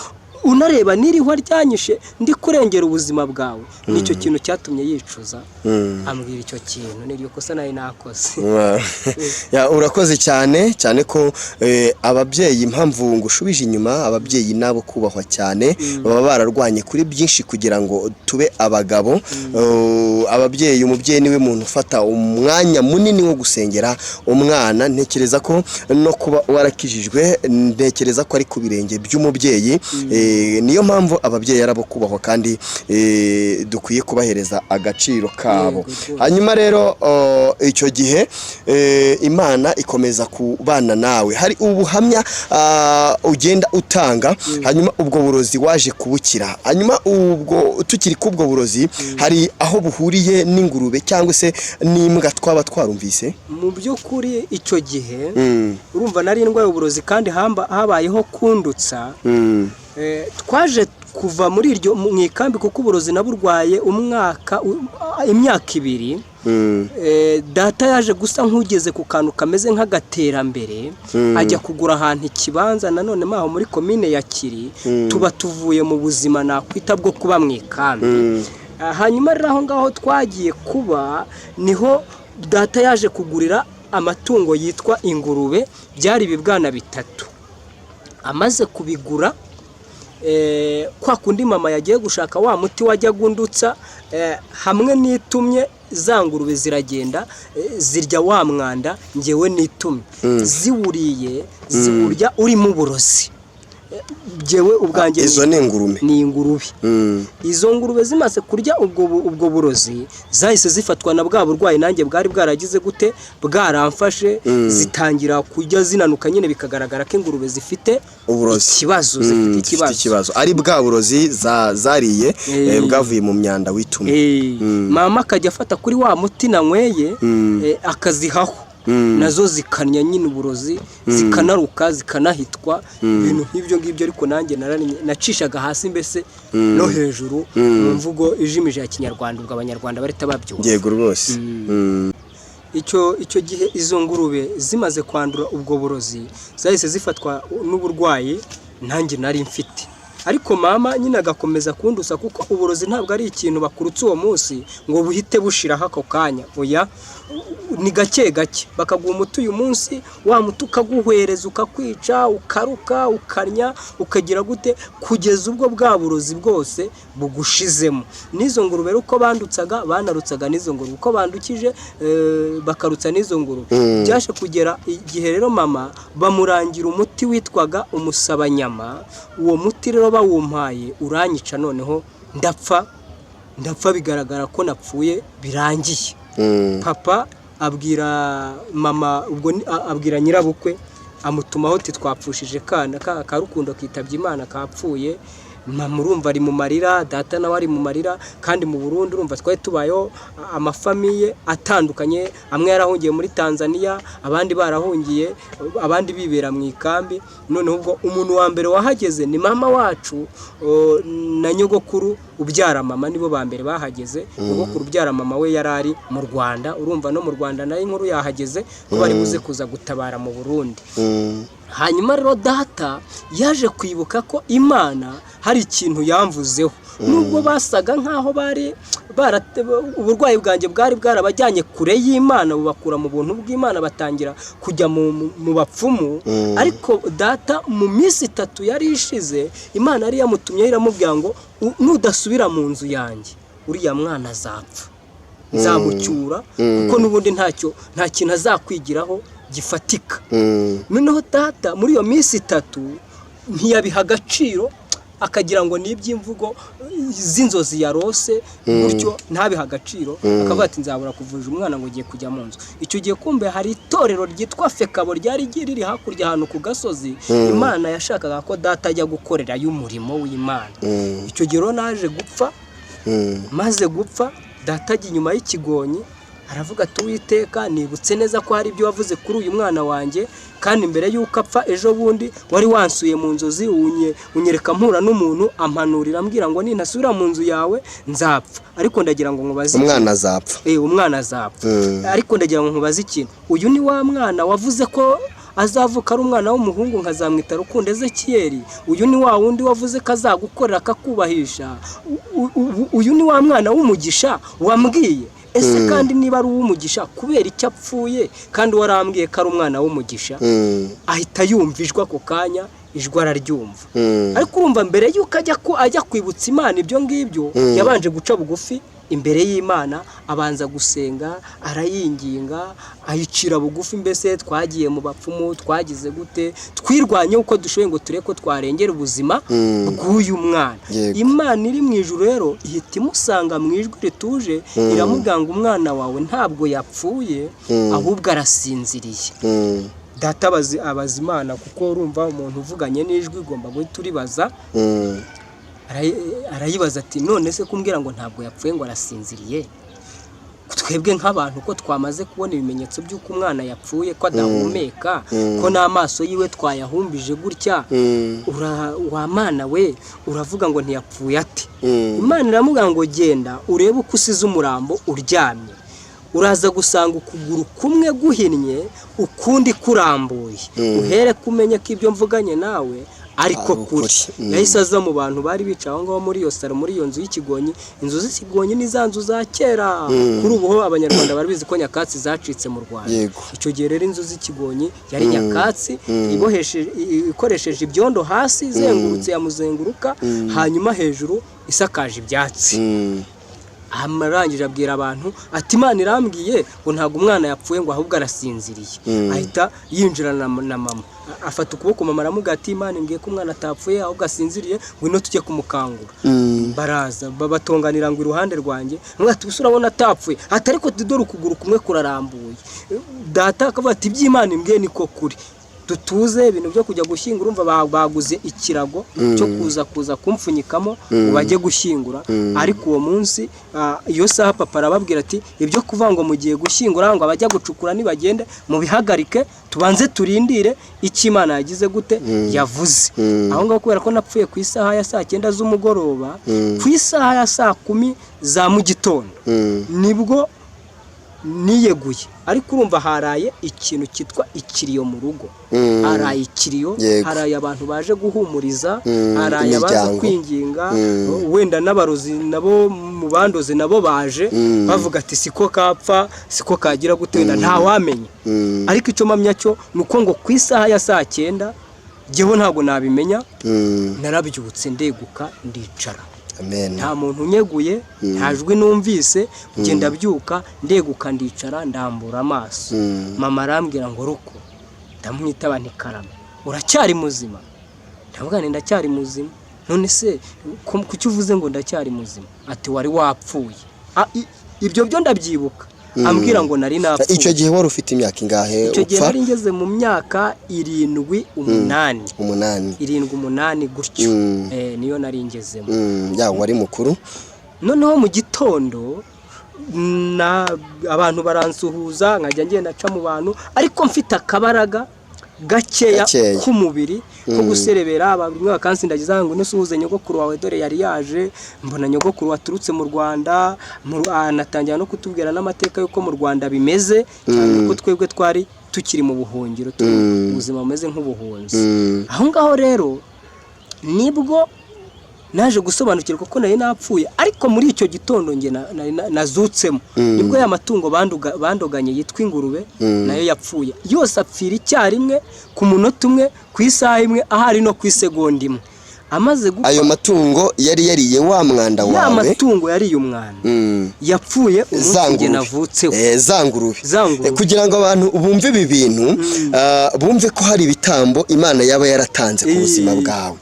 C: unareba niriho ryanyishe ndi kurengera ubuzima bwawe nicyo kintu cyatumye yicuza ambwira icyo kintu niryo kosa nayo nakoze.
B: Ya urakoze cyane ko ababyeyi impamvu ngushubije inyuma ababyeyi nabo kubahwa cyane baba bararwanye kuri byinshi kugira ngo tube abagabo. Ababyeyi umubyeyi niwe muntu ufata umwanya munini wo gusengera umwana. Ntekereza ko no kuba warakijijwe ntekereza ko ari ku birenge by'umubyeyi. Niyo mpamvu ababyeyi arabo kubahwa kandi dukwiye kubahereza agaciro kabo. Hanyuma rero icyo gihe Imana ikomeza kubana nawe. Hari ubuhamya ugenda utanga, hanyuma ubwo burozi waje kubukira. Hanyuma ubwo tukiri kubwo burozi hari aho buhuriye n'ingurube cyangwa se n'imbwa twaba twarumvise.
C: Mu by'ukuri icyo gihe urumva nari indwaye uburozi kandi habayeho kundutsa. Twaje kuva muri iryo mu ikambi kuko uburozi naburwaye imyaka 2. Data yaje gusa nkugeze ku kantu kameze nk'agaterambere ajya kugura ahantu ikibanza nanone maho muri komine ya Kiri tuba tuvuye mu buzima nakwita bwo kuba mu ikambi. Hanyuma rero aho ngaho twagiye kuba niho data yaje kugurira amatungo yitwa ingurube byari ibibwana 3. Amaze kubigura kwa kundi mama yagiye gushaka wa muti wajya gundutsa hamwe nitumye za ngurube ziragenda zirya wa mwanda ngewe nitumye ziwuriye ziwurya uri mu burozi. Jewe ubwanjye
B: izo ni ingurube
C: izo ngurube zimaze kurya ubwo burozi zahise zifatwa na bwa burwayi nanjye bwari bwaragize gute bwaramfashe zitangira kujya zinanuka nyine bikagaragara ko ingurube zifite ikibazo
B: ari bwa burozi zariye bwavuye mu myanda witumye.
C: Mama akajya afata kuri wa muti nanyweye akazihaho nazo zikanya nyine uburozi zikanaruka zikanahitwa ibintu nk'ibyo ngibyo. Ariko nanjye nacishaga hasi mbese no hejuru mu mvugo ijimije ya Kinyarwanda ubwo abanyarwanda barita babyumva.
B: Yego rwose.
C: Icyo gihe izo ngurube zimaze kwandura ubwo burozi zahise zifatwa n'uburwayi nanjye nari mfite. Ariko mama nyine agakomeza kundusa kuko uburozi ntabwo ari ikintu bakurutse uwo munsi ngo buhite bushiraho ako kanya. Oya, ni gake bakaguha umuti uyu munsi wa muti ukaguhwereza ukakwica ukaruka ukanya ukagira gute kugeza ubwo bwa burozi bwose bugushizemo. N'izo ngurube uko bandutsaga banarutsaga n'izo ngurube uko bandukije bakarutsa n'izo ngurube. Byashe kugera igihe rero mama bamurangira umuti witwaga umusabanyama. Uwo muti rero bawumpaye uranyica noneho ndapfa bigaragara ko napfuye birangiye. Papa abwira mama ubwo abwira nyirabukwe amutumaho ati twapfushije kana karukundo kitabye Imana kapfuye. Mama urumva ari mu marira, data nawe ari mu marira, kandi mu Burundi urumva twari tubayo amafamiye atandukanye. Amwe yarahungiye muri Tanzania, abandi barahungiye, abandi bibera mu ikambi. Noneho ubwo umuntu wa mbere wahageze ni mama wacu na nyogokuru ubyara mama nibo ba mbere bahageze. Nyogokuru ubyara mama we yarari mu Rwanda. Urumva no mu Rwanda nayo inkuru yahageze ko bari buze kuza gutabara mu Burundi. Hanyuma rero data yaje kwibuka ko Imana hari ikintu yamvuzeho. Nubwo basaga nkaho bari uburwayi bwanjye bwari bwarabajyanye kure y'Imana bubakura mu buntu bw'Imana batangira kujya mu bapfumu. Ariko data mu minsi 3 yari ishize Imana yari yamutumye iramubwira ngo nudasubira mu nzu yanjye uriya mwana azapfa, nzamucyura kuko nubundi nta kintu azakwigiraho gifatika. Noneho data muri iyo minsi 3 ntiyabiha agaciro akagira ngo n'iby'imvugo z'inzozi yarose gutyo ntabiha agaciro. Akavuga ati nzabura kuvuja umwana ngo ugiye kujya mu nzu. Icyo gihe kumbe hari itorero ryitwa Fekabo ryari riri hakurya ahantu ku gasozi. Imana yashakaga ko data ajya gukorera y'umurimo w'Imana. Icyo gihe naje gupfa. Maze gupfa data ajya inyuma y'ikigonyi aravuga ati Uwiteka nibutse neza ko hari ibyo wavuze kuri uyu mwana wanjye, kandi mbere yuko apfa ejo bundi wari wansuye mu nzozi unyereka mpura n'umuntu ampanurira ambwira ngo nintasubira mu nzu yawe nzapfa. Ariko ndagira ngo nkubaze
B: umwana azapfa.
C: Umwana azapfa. Ariko ndagira ngo nkubaze ikintu, uyu ni wa mwana wavuze ko azavuka ari umwana w'umuhungu nkazamwita Rukundo Ezekiyeli. Uyu ni wa wundi wavuze ko azagukorera akakubahisha. Uyu ni wa mwana w'umugisha wambwiye. Ese kandi niba ari uw'umugisha kubera icyo apfuye kandi warambwiye ko ari umwana w'umugisha, ahita yumvishwa ako kanya ijwi araryumva. Ariko urumva mbere yuko ajya kwibutsa Imana ibyo ngibyo, yabanje guca bugufi imbere y'Imana, abanza gusenga, arayinginga, ayicira bugufi. Mbese twagiye mu bapfumu, twagize gute, twirwanye uko dushoboye ngo tureko twarengera ubuzima bw'uyu mwana. Imana iri mu ijuru rero ihita imusanga mu ijwi rituje, iramuganga umwana wawe ntabwo yapfuye, ahubwo arasinziriye. Data abaza Imana, kuko urumva umuntu uvuganye n'ijwi ugomba guhita uribaza. Arayibaza ati none se kumbwira ngo ntabwo yapfuye ngo arasinziriye? Twebwe nk'abantu ko twamaze kubona ibimenyetso by'uko umwana yapfuye, ko adahumeka, ko n'amaso yiwe twayahumbije gutya, wa mana we uravuga ngo ntiyapfuye ate? Imana iramubwira ngo genda urebe uko usize umurambo uryamye, uraza gusanga ukuguru kumwe guhinnye ukundi kurambuye, uhere kumenye ko ibyo mvuganye nawe ariko kuri. Yahise aza mu bantu bari bicaye aho ngaho muri iyo saro, muri iyo nzu y'ikigonyi. Inzu z'ikigonyi ni za nzu za kera. Kuri ubu abanyarwanda bari bizi ko nyakatsi zacitse mu Rwanda. Icyo gihe rero inzu z'ikigonyi yari nyakatsi ikoresheje ibyondo hasi, izengurutse yamuzenguruka, hanyuma hejuru isakaje ibyatsi. Amarangije abwira abantu ati Imana irambwiye ngo ntabwo umwana yapfuye ngo ahubwo arasinziriye. Ahita yinjirana na mama, afata ukuboko mama aramubwira ati Imana imbwiye ko umwana atapfuye ahubwo asinziriye, ngwino tujye kumukangura. Baraza babatonganira ngo iruhande rwanjye, ati gusa urabona atapfuye? Ati ariko dore ukuguru kumwe kurarambuye. Data akavuga ati iby'Imana imbwiye niko kuri. Dutuze ibintu byo kujya gushyingura, urumva baguze ikirago cyo kuza kumfunyikamo ngo bajye gushyingura. Ariko uwo munsi iyo saha papa arababwira ati ibyo kuvuga ngo mugiye gushyingura ngo abajya gucukura nibagende mu bihagarike, tubanze turindire icyo Imana yagize gute yavuze. Aho ngaho kubera ko napfuye ku isaha ya 9 z'umugoroba, ku isaha ya 10 za mu gitondo nibwo niyeguye. Ariko urumva haraye ikintu kitwa ikiriyo mu rugo, haraye ikiriyo, haraye abantu baje guhumuriza, haraye abaza kwinginga, wenda n'abarozi nabo mu bandoze nabo baje bavuga ati siko kapfa, siko kagira gute, wenda nta wamenye. Ariko icyo mpamya cyo nuko ngo ku isaha ya 9 jewe ntabwo nabimenya, narabyutse ndeguka ndicara.
B: Amen.
C: Nta muntu unyeguye, nta jwi numvise, ngenda byuka ndeguka ndicara ndambura amaso. Mama arambwira ngo Ruko, ndamwitaba nti Karama, uracyari muzima? Ndavuga nti ndacyari muzima. None se kuki uvuze ngo ndacyari muzima? Ati wari wapfuye. Ibyo byo ndabyibuka. Ambwira ngo nari napfuye.
B: Icyo gihe wari ufite imyaka ingahe?
C: Icyo gihe nari ngeze mu myaka 7 8. 7 gutyo. Niyo nari ngezemo.
B: Ya wari mukuru.
C: Noneho mu gitondo abantu baransuhuza, nkajya ngenda naca mu bantu, ariko mfite akabaraga gakeya k'umubiri ko guserebera. Bamwe bakansindagiza ngo nusuhuze nyogokuru wawe dore yari yaje, mbona nyogokuru waturutse mu Rwanda, anatangira no kutubwira n'amateka yuko mu Rwanda bimeze, cyane ko twebwe twari tukiri mu buhungiro, ubuzima bumeze nk'ubuhunzi. Aho ngaho rero nibwo naje gusobanukirwa ko nari napfuye. Ariko muri icyo gitondo nge nazutsemo, nibwo ya matungo bandoganye yitwa ingurube nayo yapfuye. Yose apfira icyarimwe ku munota umwe, ku isaha imwe, ahari no ku isegonda imwe. Amaze gupfa,
B: ayo matungo yari yariye wa mwanda wawe.
C: Ya matungo yariye umwanda. Yapfuye umunsi navutseho.
B: Zangurube. Kugira ngo abantu bumve ibi bintu, bumve ko hari ibitambo Imana yaba yaratanze ku buzima bwawe.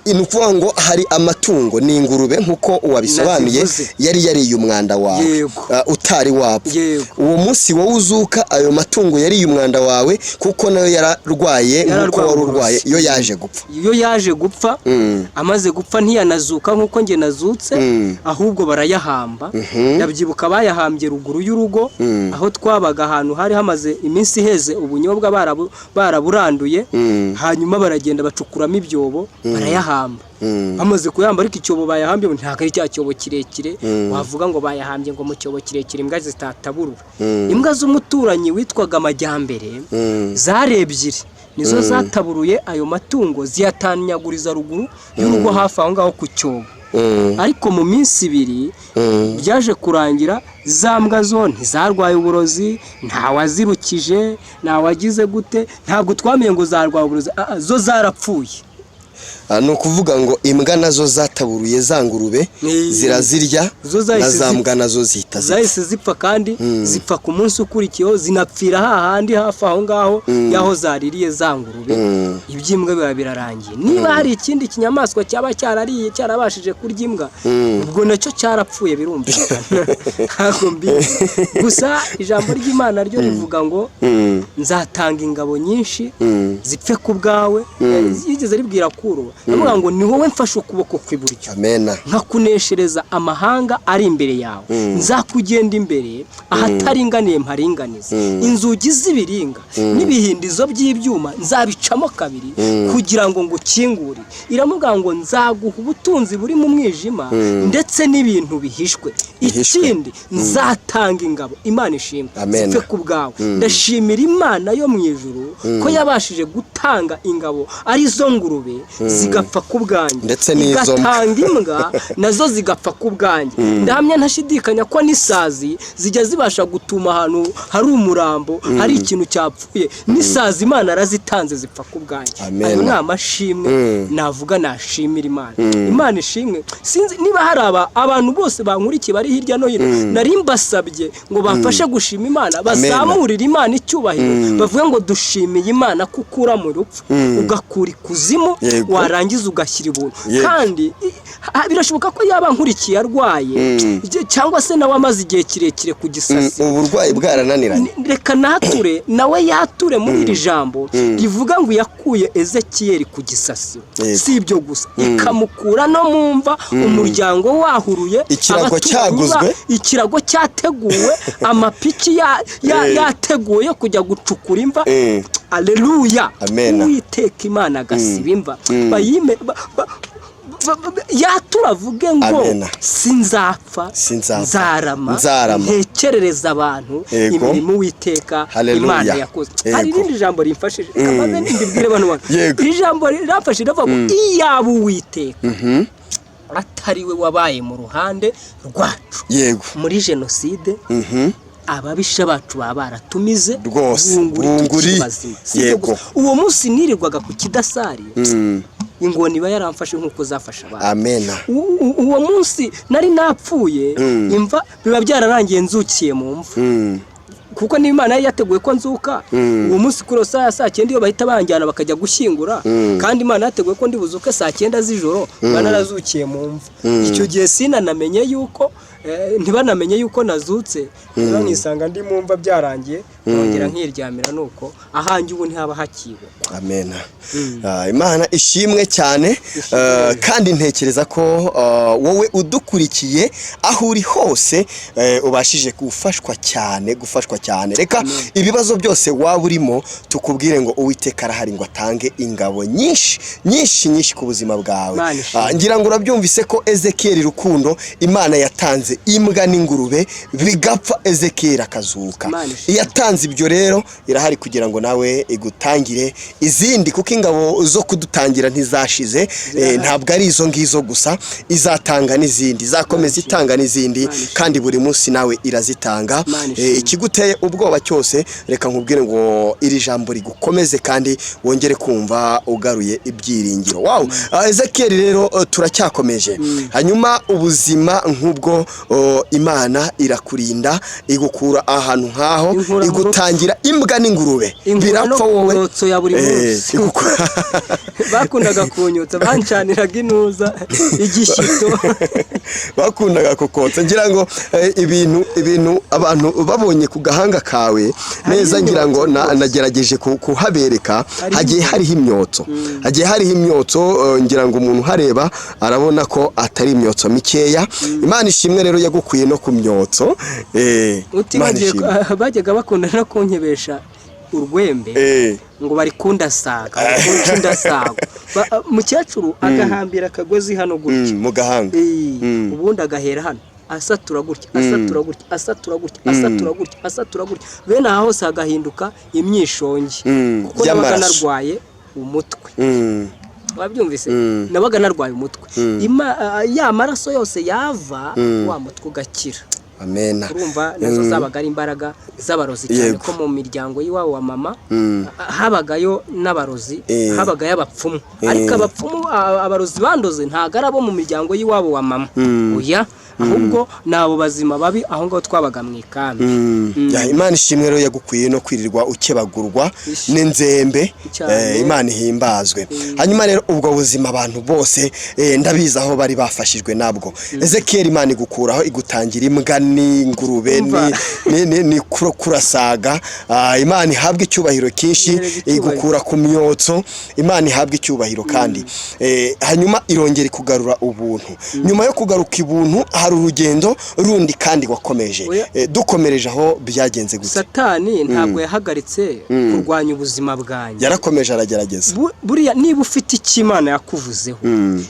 B: Nukuvuga ngo hari amatungo ni ingurube nkuko wabisobanuye yari yariye umwanda wawe utari wapfa. Uwo munsi wowe uzuka ayo matungo yariye umwanda wawe, kuko nayo yararwaye nkuko wari urwaye. Iyo yaje gupfa
C: amaze gupfa ntiyanazuka nkuko nge nazutse ahubwo barayahamba ndabyibuka bayahambye ruguru y'urugo aho twabaga ahantu hari hamaze iminsi heze ubunyobwa baraburanduye hanyuma baragenda bacukuramo ibyobo barayahamba amaze kuyamba ariko icyobo bayahambye ntabwo ari cya cyobo kirekire wavuga ngo bayahambye ngo mu cyobo kirekire imbwa zitataburura imbwa z'umuturanyi witwaga Amajyambere zari ebyiri nizo zataburuye ayo matungo ziyatanyaguriza ruguru y'urugo hafi aho ngaho ku cyobo ariko mu minsi ibiri byaje kurangira za mbwa zo ntizarwaye uburozi ntawazirukije ntawagize gute ntabwo twamenye ngo zarwaye uburozi zo zarapfuye
B: ni ukuvuga ngo imbwa nazo zataburuye za ngurube zirazirya na za mbwa nazo zihita
C: zahise zipfa kandi zipfa ku munsi ukurikiyeho zinapfira hahandi hafi aho ngaho yaho zaririye za ngurube iby'imbwa biba birarangiye niba hari ikindi kinyamaswa cyaba cyarariye cyarabashije kurya imbwa ubwo nacyo cyarapfuye birumvikana ntabwo mbizi gusa ijambo ry'Imana ryo rivuga ngo nzatanga ingabo nyinshi zipfe ku bwawe yigeze ribwira kuro navuga ngo ni wowe mfashe ukuboko kw'iburyo
B: amena
C: nkakuneshereza amahanga ari imbere yawe nzakugenda imbere ahataringaniye mparinganiza inzugi z'ibiringa n'ibihindizo by'ibyuma nzabicamo kabiri kugira ngo ngukingure iramuga ngo nzaguha ubutunzi buri mu mwijima ndetse n'ibintu bihishwe ikindi nzatanga ingabo Imana ishimwe zipfe ku bwawe ndashimira Imana yo mu ijuru ko yabashije gutanga ingabo ari zo ngurube zigapfa ku bwanjye
B: ndetse n'izo
C: igatanga imbwa nazo zigapfa ku bwanjye ndahamya ntashidikanya ko n'isazi zijya zibasha gutuma ahantu hari umurambo hari ikintu cyapfuye n'isazi Imana arazitanze zipfa ku bwanjye ayo ni amashimwe navuga nashimira Imana ishimwe sinzi niba hari abantu bose bankurikiye bari hirya no hino nari mbasabye ngo bafashe gushima Imana bazamurira Imana icyubahiro bavuga ngo dushimiye Imana kukura mu rupfu ugakura ikuzimu warangiza ugashyira ibuntu kandi birashoboka ko yaba nkurikiye arwaye cyangwa se nawe amaze igihe kirekire ku gisasi
B: uburwayi bwarananiranye
C: reka nature nawe yature muri iri jambo rivuga ngo yakuye Ezekiyeli ku gisasi si ibyo gusa ikamukura no mu mva umuryango wahuruye
B: ikirago cyaguzwe
C: ikirago cyateguwe amapiki yateguye kujya gucukura imva Halellujah Uwiteka Imana agasiba imva bayime yaturavuge ngo sinzapfa nzarama ntekerereza abantu imirimo Uwiteka Imana yakoze hari irindi jambo rimfashije kamaze ndimbwire bano iri jambo rirafashije bavuga ngo iyaba Uwiteka atari we wabaye mu ruhande rwacu
B: yego
C: muri jenoside ababisha bacu baratumize
B: bunguri
C: yego uwo munsi nirirwaga ku kidasari ingoni ba yaramfashe nkuko zafasha abantu
B: amena
C: uwo munsi nari napfuye imva biba byararangiye nzukiye mu mva kuko ni Imana yateguye ko nzuka uwo munsi kuri saa 9 iyo bahita banjyana bakajya gushyingura kandi Imana yateguye ko ndi buzuke saa 9 z'ijoro banarazukiye mu mva icyo gihe sinanamenye yuko ntibanamenye yuko nazutse nisanga ndi mu mva byarangiye nongera nkiryamira nuko ahanjye ubu ntihaba hakiwe
B: amena Imana ishimwe cyane kandi ntekereza ko wowe udukurikiye aho uri hose ubashije gufashwa cyane reka ibibazo byose waba urimo tukubwire ngo Uwiteka arahari ngo atange ingabo nyinshi ku buzima bwawe ngira ngo urabyumvise ko Ezekiyeli rukundo Imana yatanze imbwa n'ingurube bigapfa Ezekiyeli akazuka yatanze ibyo rero irahari kugira ngo nawe igutangire izindi kuko ingabo zo kudutangira ntizashize ntabwo ari izo ngizo gusa izatanga n'izindi izakomeza itanga n'izindi kandi buri munsi nawe irazitanga ikiguteye ubwoba cyose reka nkubwire ngo iri jambo rigukomeze kandi wongere kumva ugaruye ibyiringiro wow Ezekiyeli rero turacyakomeje hanyuma ubuzima nk'ubwo Imana irakurinda igukura ahantu nkaho utangira imbwa n'ingurube birapfa wowe
C: imyotso ya buri munsi bakundaga kunyotsa bancaniraga inuza igishito
B: bakundaga kokotsa ngira ngo ibintu abantu babonye ku gahanga kawe neza ngira ngo nagerageje kuhabereka hagiye hariho imyotso ngira ngo umuntu hareba arabona ko atari imyotso mikeya Imana ishimwe rero yagukuye no ku myotso
C: utibagiye bajyaga bakunda no kunkebesha urwembe ngo bari kundasaga mukecuru agahambira akagozi hano gutya
B: mu gahanga
C: ubundi agahera hano asatura gutya bene aha hose hagahinduka imyishongi kuko nabaga narwaye umutwe wabyumvise nabaga narwaye umutwe ya maraso yose yava wa mutwe ugakira
B: amen
C: urumva nazo zabaga ari imbaraga z'abarozi cyane ko mu miryango y'iwabo wa mama habagayo n'abarozi habagayo abapfumu ariko abapfumu abarozi bandoze ntago arabo mu miryango y'iwabo wa mama oya ahubwo nabo bazima babi aho ngaho twabaga mu ikambi
B: Imana ishimwe rero yagukuye no kwirirwa ukebagurwa n'inzembe Imana ihimbazwe hanyuma rero ubwo buzima abantu bose ndabiza aho bari bafashijwe nabwo Ezekiel Imana igukuraho igutangira imbwa n'ingurube ni kurasaga Imana ihabwa icyubahiro kinshi igukura ku myotso Imana ihabwa icyubahiro kandi hanyuma irongera kugarura ubuntu nyuma yo kugaruka ibuntu hari urugendo rundi kandi wakomeje dukomereje aho byagenze gute
C: Satani ntabwo yahagaritse kurwanya ubuzima bwanjye
B: yarakomeje aragerageza
C: buriya niba ufite ikimana yakuvuzeho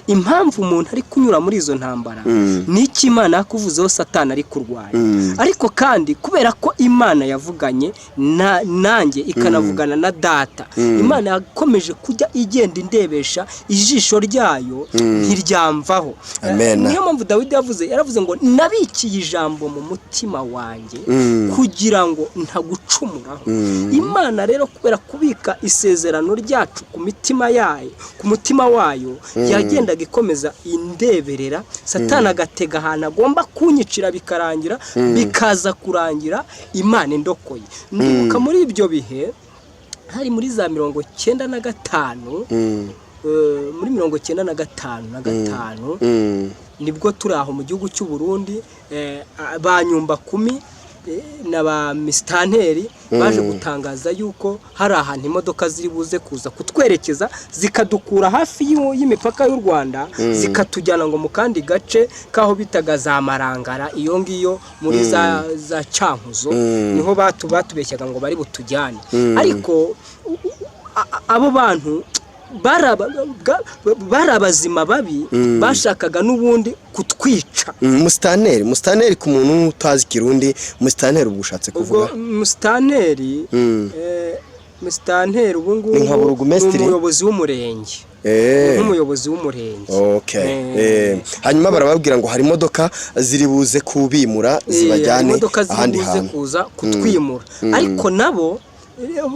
C: impamvu umuntu ari kunyura muri izo ntambara ni ikimana yakuvuzeho Satani ari kurwanya ariko kandi kubera ko Imana yavuganye nanjye ikanavugana na data Imana yakomeje kujya igenda indebesha ijisho ryayo ntiryamvaho niyo mpamvu Dawidi yaravuze ngo nabikiye ijambo mu mutima wanjye kugira ngo ntagucumuraho Imana rero kubera kubika isezerano ryacu ku mutima wayo yagendaga ikomeza indeberera Satani agatega ahantu agomba kunyicira bikarangira bikaza kurangira Imana indokoye ndibuka muri ibyo bihe hari muri za 95 muri 95 nibwo turi aho mu gihugu cy'u Burundi banyumba 10 n'aba mistanteri baje gutangaza yuko hari ahantu imodoka ziri buze kuza kutwerekeza zikadukura hafi y'imipaka y'u Rwanda zikatujyana ngo mu kandi gace kaho bitaga za Marangara iyo ngiyo muri za Cankuzo niho batubeshyaga ngo bari butujyane ariko abo bantu barabazima babi bashakaga n'ubundi kutwica
B: mustanteri ku muntu utazi kirundi mustanteri ubushatse kuvuga
C: mustanteri ubungu umuyobozi w'umurenge nk'umuyobozi w'umurenge
B: hanyuma barababwira ngo hari imodoka ziri buze kubimura zibajyane ahandi hantu
C: kuza kutwimura ariko nabo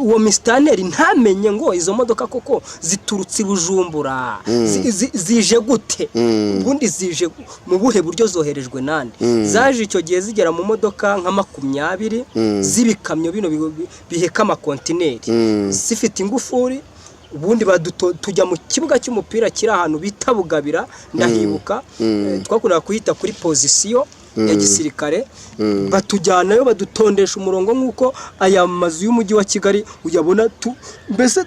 C: uwo mistanteri ntamenye ngo izo modoka koko ziturutse Bujumbura zije gute ubundi zije mu buhe buryo zoherejwe nande zaje icyo gihe zigera mu modoka nka 20 zibikamyo bino biheka amakontineri zifite ingufuri ubundi tujya mu kibuga cy'umupira kiri ahantu bita Bugabira ndahibuka twakunda kuhita kuri position ya gisirikare batujyanayo badutondesha umurongo nk'uko aya mazu y'umujyi wa Kigali uyabona mbese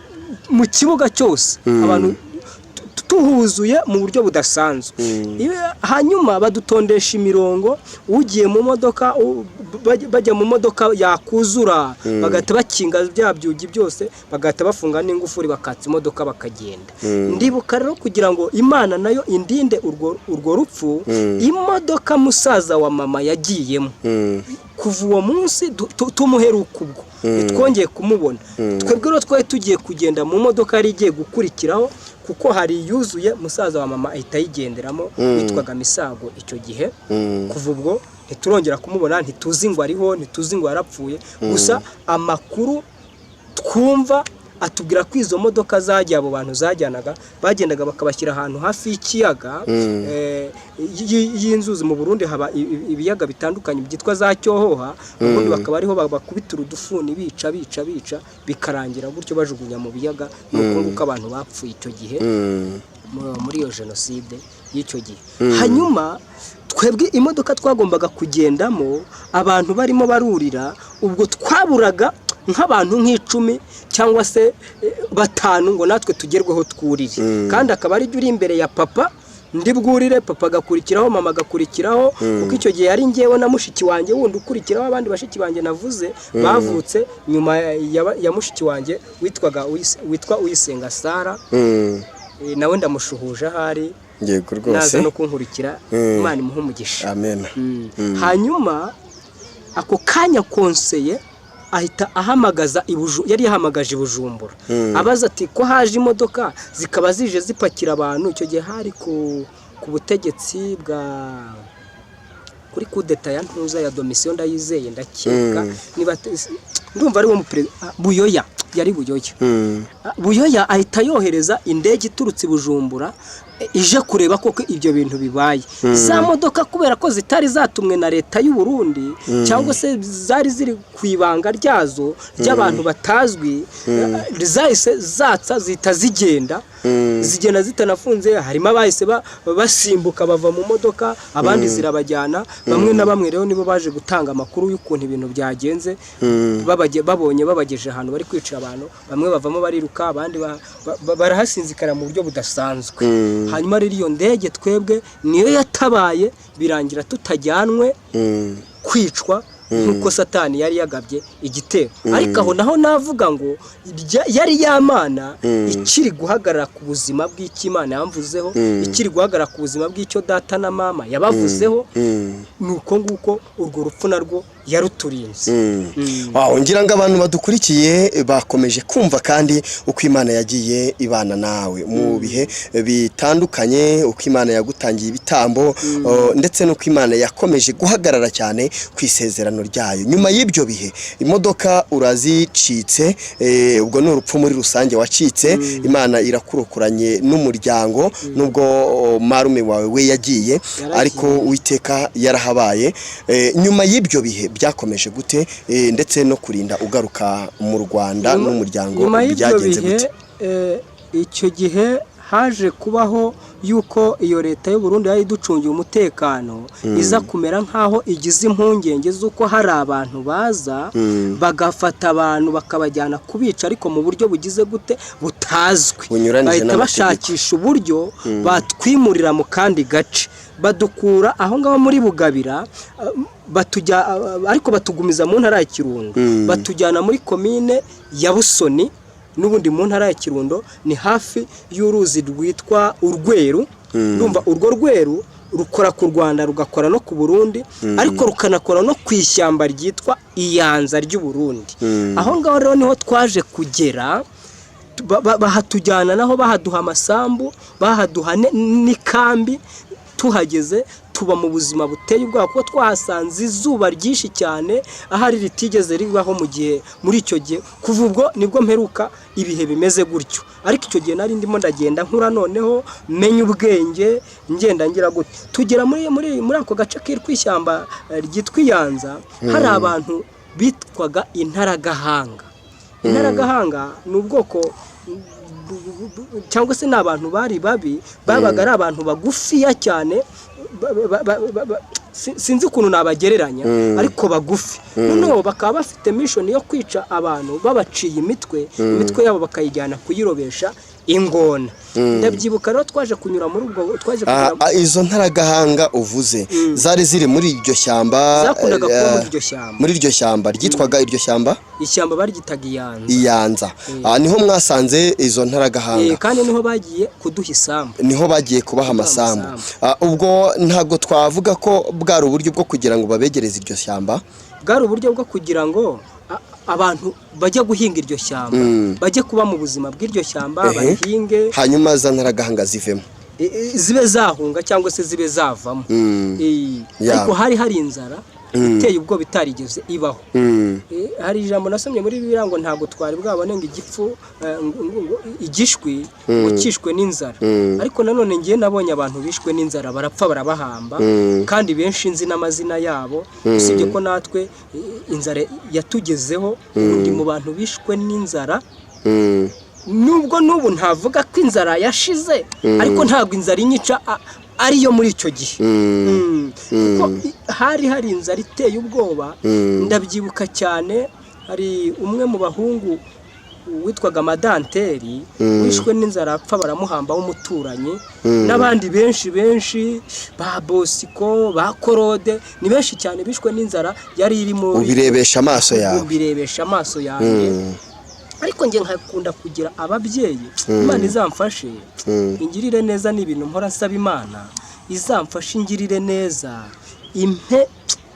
C: mu kibuga cyose abantu tuhuzuye mu buryo budasanzwe hanyuma badutondesha imirongo ugiye mu modoka bajya mu modoka yakuzura bagata bakinga bya byugi byose bagata bafunga n'ingufuri bakatsa imodoka bakagenda ndibuka rero kugira ngo Imana nayo indinde urwo rupfu imodoka musaza wa mama yagiyemo kuva uwo munsi tumuheruka ubwo twongeye kumubona twebwe rero twari tugiye kugenda mu modoka yari igiye gukurikiraho kuko hari yuzuye musaza wa mama ahita yigenderamo witwaga Misago icyo gihe kuva ubwo ntiturongera kumubona ntituzi ngo ariho ntituzi ngo yarapfuye gusa amakuru twumva atubwira ko izo modoka zajya abo bantu zajyanaga bagendaga bakabashyira ahantu hafi y'ikiyaga y'inzuzi mu Burundi haba ibiyaga bitandukanye byitwa za Cyohoha ubundi bakaba ariho bakubitira udufuni bica bikarangira gutyo bajugunya mu biyaga nuko abantu bapfuye icyo gihe muri iyo jenoside y'icyo gihe. Hanyuma twebwe imodoka twagombaga kugendamo abantu barimo barurira ubwo twaburaga nk'abantu nk'icumi cyangwa se batanu ngo natwe tugerweho twurire kandi akaba ari uri imbere ya papa ndi bwurire papa gakurikiraho mama gakurikiraho kuko icyo gihe yari ngewe na mushiki wanjye wundi ukurikiraho abandi bashiki banjye navuze bavutse nyuma ya mushiki wanjye witwa Uyisenga Sara nawe ndamushuhuje ahari
B: yego rwose
C: naza no kunkurikira Imana imuhe umugisha
B: amen.
C: Hanyuma ako kanya konseye ahita ahamagaza yari yahamagaje Bujumbura abaza ati ko haje imodoka zikaba zije zipakira abantu icyo gihe hari ku butegetsi bwa kuri kudeta ya ntuza ya domisiyo ndayizeye ndakeka niba ndumva ari wo Buyoya yari Buyoya ahita yohereza indege iturutse Bujumbura ije kureba koko ibyo bintu bibaye za modoka kubera ko zitari zatumwe na leta y'u Burundi cyangwa se zari ziri kwibanga ryazo ry'abantu batazwi zahise zatsa zita zigenda zitanafunze harimo abahise basimbuka bava mu modoka abandi zirabajyana bamwe na bamwe rero nibo baje gutanga amakuru y'ukuntu ibintu byagenze babonye babageje ahantu bari kwicira abantu bamwe bavamo bariruka abandi barahasinzikara mu buryo budasanzwe. Hanyuma rero iyo ndege twebwe niyo yatabaye birangira tutajyanwe kwicwa nkuko Satani yari yagabye igitero ariko aho naho navuga ngo yari yamana ikiri guhagarara ku buzima bw'Imana yamvuzeho ikiri guhagarara ku buzima bw'icyo data na mama yabavuzeho nuko nguko urwo rupfu narwo yaruturinze.
B: Ngira ngo abantu badukurikiye bakomeje kumva kandi uko Imana yagiye ibana nawe mu bihe bitandukanye uko Imana yagutangiye ibitambo ndetse nuko Imana yakomeje guhagarara cyane kwisezerano ryayo. Nyuma y'ibyo bihe imodoka urazicitse ubwo ni urupfu muri rusange wacitse Imana irakurokoranye n'umuryango nubwo marume wawe we yagiye ariko Uwiteka yarahabaye. Nyuma y'ibyo bihe byakomeje gute ndetse no kurinda ugaruka mu Rwanda n'umuryango byagenze gute?
C: Icyo gihe haje kubaho yuko iyo leta y'u Burundi yari ducungiye umutekano iza kumera nkaho igize impungenge z'uko hari abantu baza bagafata abantu bakabajyana kubica ariko mu buryo bugize gute butazwi bahita bashakisha uburyo batwimurira mu kandi gace badukura aho ngaho muri Bugabira ariko batugumiza mu ntara ya Kirundo batujyana muri komine ya Busoni n'ubundi mu ntara ya Kirundo ni hafi y'uruzi rwitwa Urweru. Ndumva urwo Rweru rukora ku Rwanda rugakora no ku Burundi ariko rukanakora no kwishyamba ryitwa Iyanza ry'u Burundi. Aho ngaho rero niho twaje kugera bahatujyana naho bahaduha amasambu bahaduha n'ikambi tuhageze tuba mu buzima buteye ubwoba kuko twahasanze izuba ryinshi cyane ahari ritigeze ribaho mu gihe muri icyo gihe kuva ubwo nibwo mperuka ibihe bimeze gutyo ariko icyo gihe nari ndimo ndagenda nkura noneho menya ubwenge ngenda ngira gute tugera muri ako gace k'ishyamba ryitwa Iyanza hari abantu bitwaga intaragahanga. Intaragahanga ni ubwoko cyangwa se n'abantu bari babi babaga ari abantu bagufiya cyane sinzi ukuntu nabagereranya ariko bagufi noneho bakaba bafite mission yo kwica abantu babaciye imitwe yabo bakayijyana kuyirobesha ingona. Ndabyibuka rero twaje kunyura muri ubwo twaje
B: izo ntaragahanga uvuze zari ziri muri iryo shyamba
C: zakundaga kuba
B: muri iryo shyamba ryitwaga iryo shyamba
C: ishyamba barigitaga
B: Iyanza. Niho mwasanze izo ntaragahanga
C: kandi niho bagiye kuduha isambu
B: niho bagiye kubaha amasambu. Ubwo ntago twavuga ko bwari uburyo bwo kugira ngo babegereze iryo shyamba
C: bwari uburyo bwo kugira ngo abantu bajya guhinga iryo shyamba bajye kuba mu buzima bw'iryo shyamba bahinge
B: hanyuma za ntaragahanga zivemo
C: zibe zahunga cyangwa se zibe zavamo ariko hari inzara iteye ubwo bitarigeze ibaho. Hari ijambo nasomye muri Bibiliya ngo ntabwo twari bwabone ngo igipfu igishwi ukishwe n'inzara, ariko nanone ngiye nabonye abantu bishwe n'inzara barapfa barabahamba, kandi benshi nzi n'amazina yabo, usibye ko natwe inzara yatugezeho. Ndi mu bantu bishwe n'inzara, nubwo n'ubu ntavuga ko inzara yashize, ariko ntabwo inzara inyica ariyo muri icyo gihe. Kuko hari inzara iteye ubwoba. Ndabyibuka cyane, hari umwe mu bahungu witwaga Madanteri wishwe n'inzara apfa baramuhamba w'umuturanyi, n'abandi benshi ba Bosiko ba Korode, ni benshi cyane bishwe n'inzara yari irimo
B: ubirebesha amaso yawe.
C: Ariko nge nkakunda kugira ababyeyi, Imana izamfashe ingirire neza, n'ibintu mpora nsaba Imana izamfashe ingirire neza, impe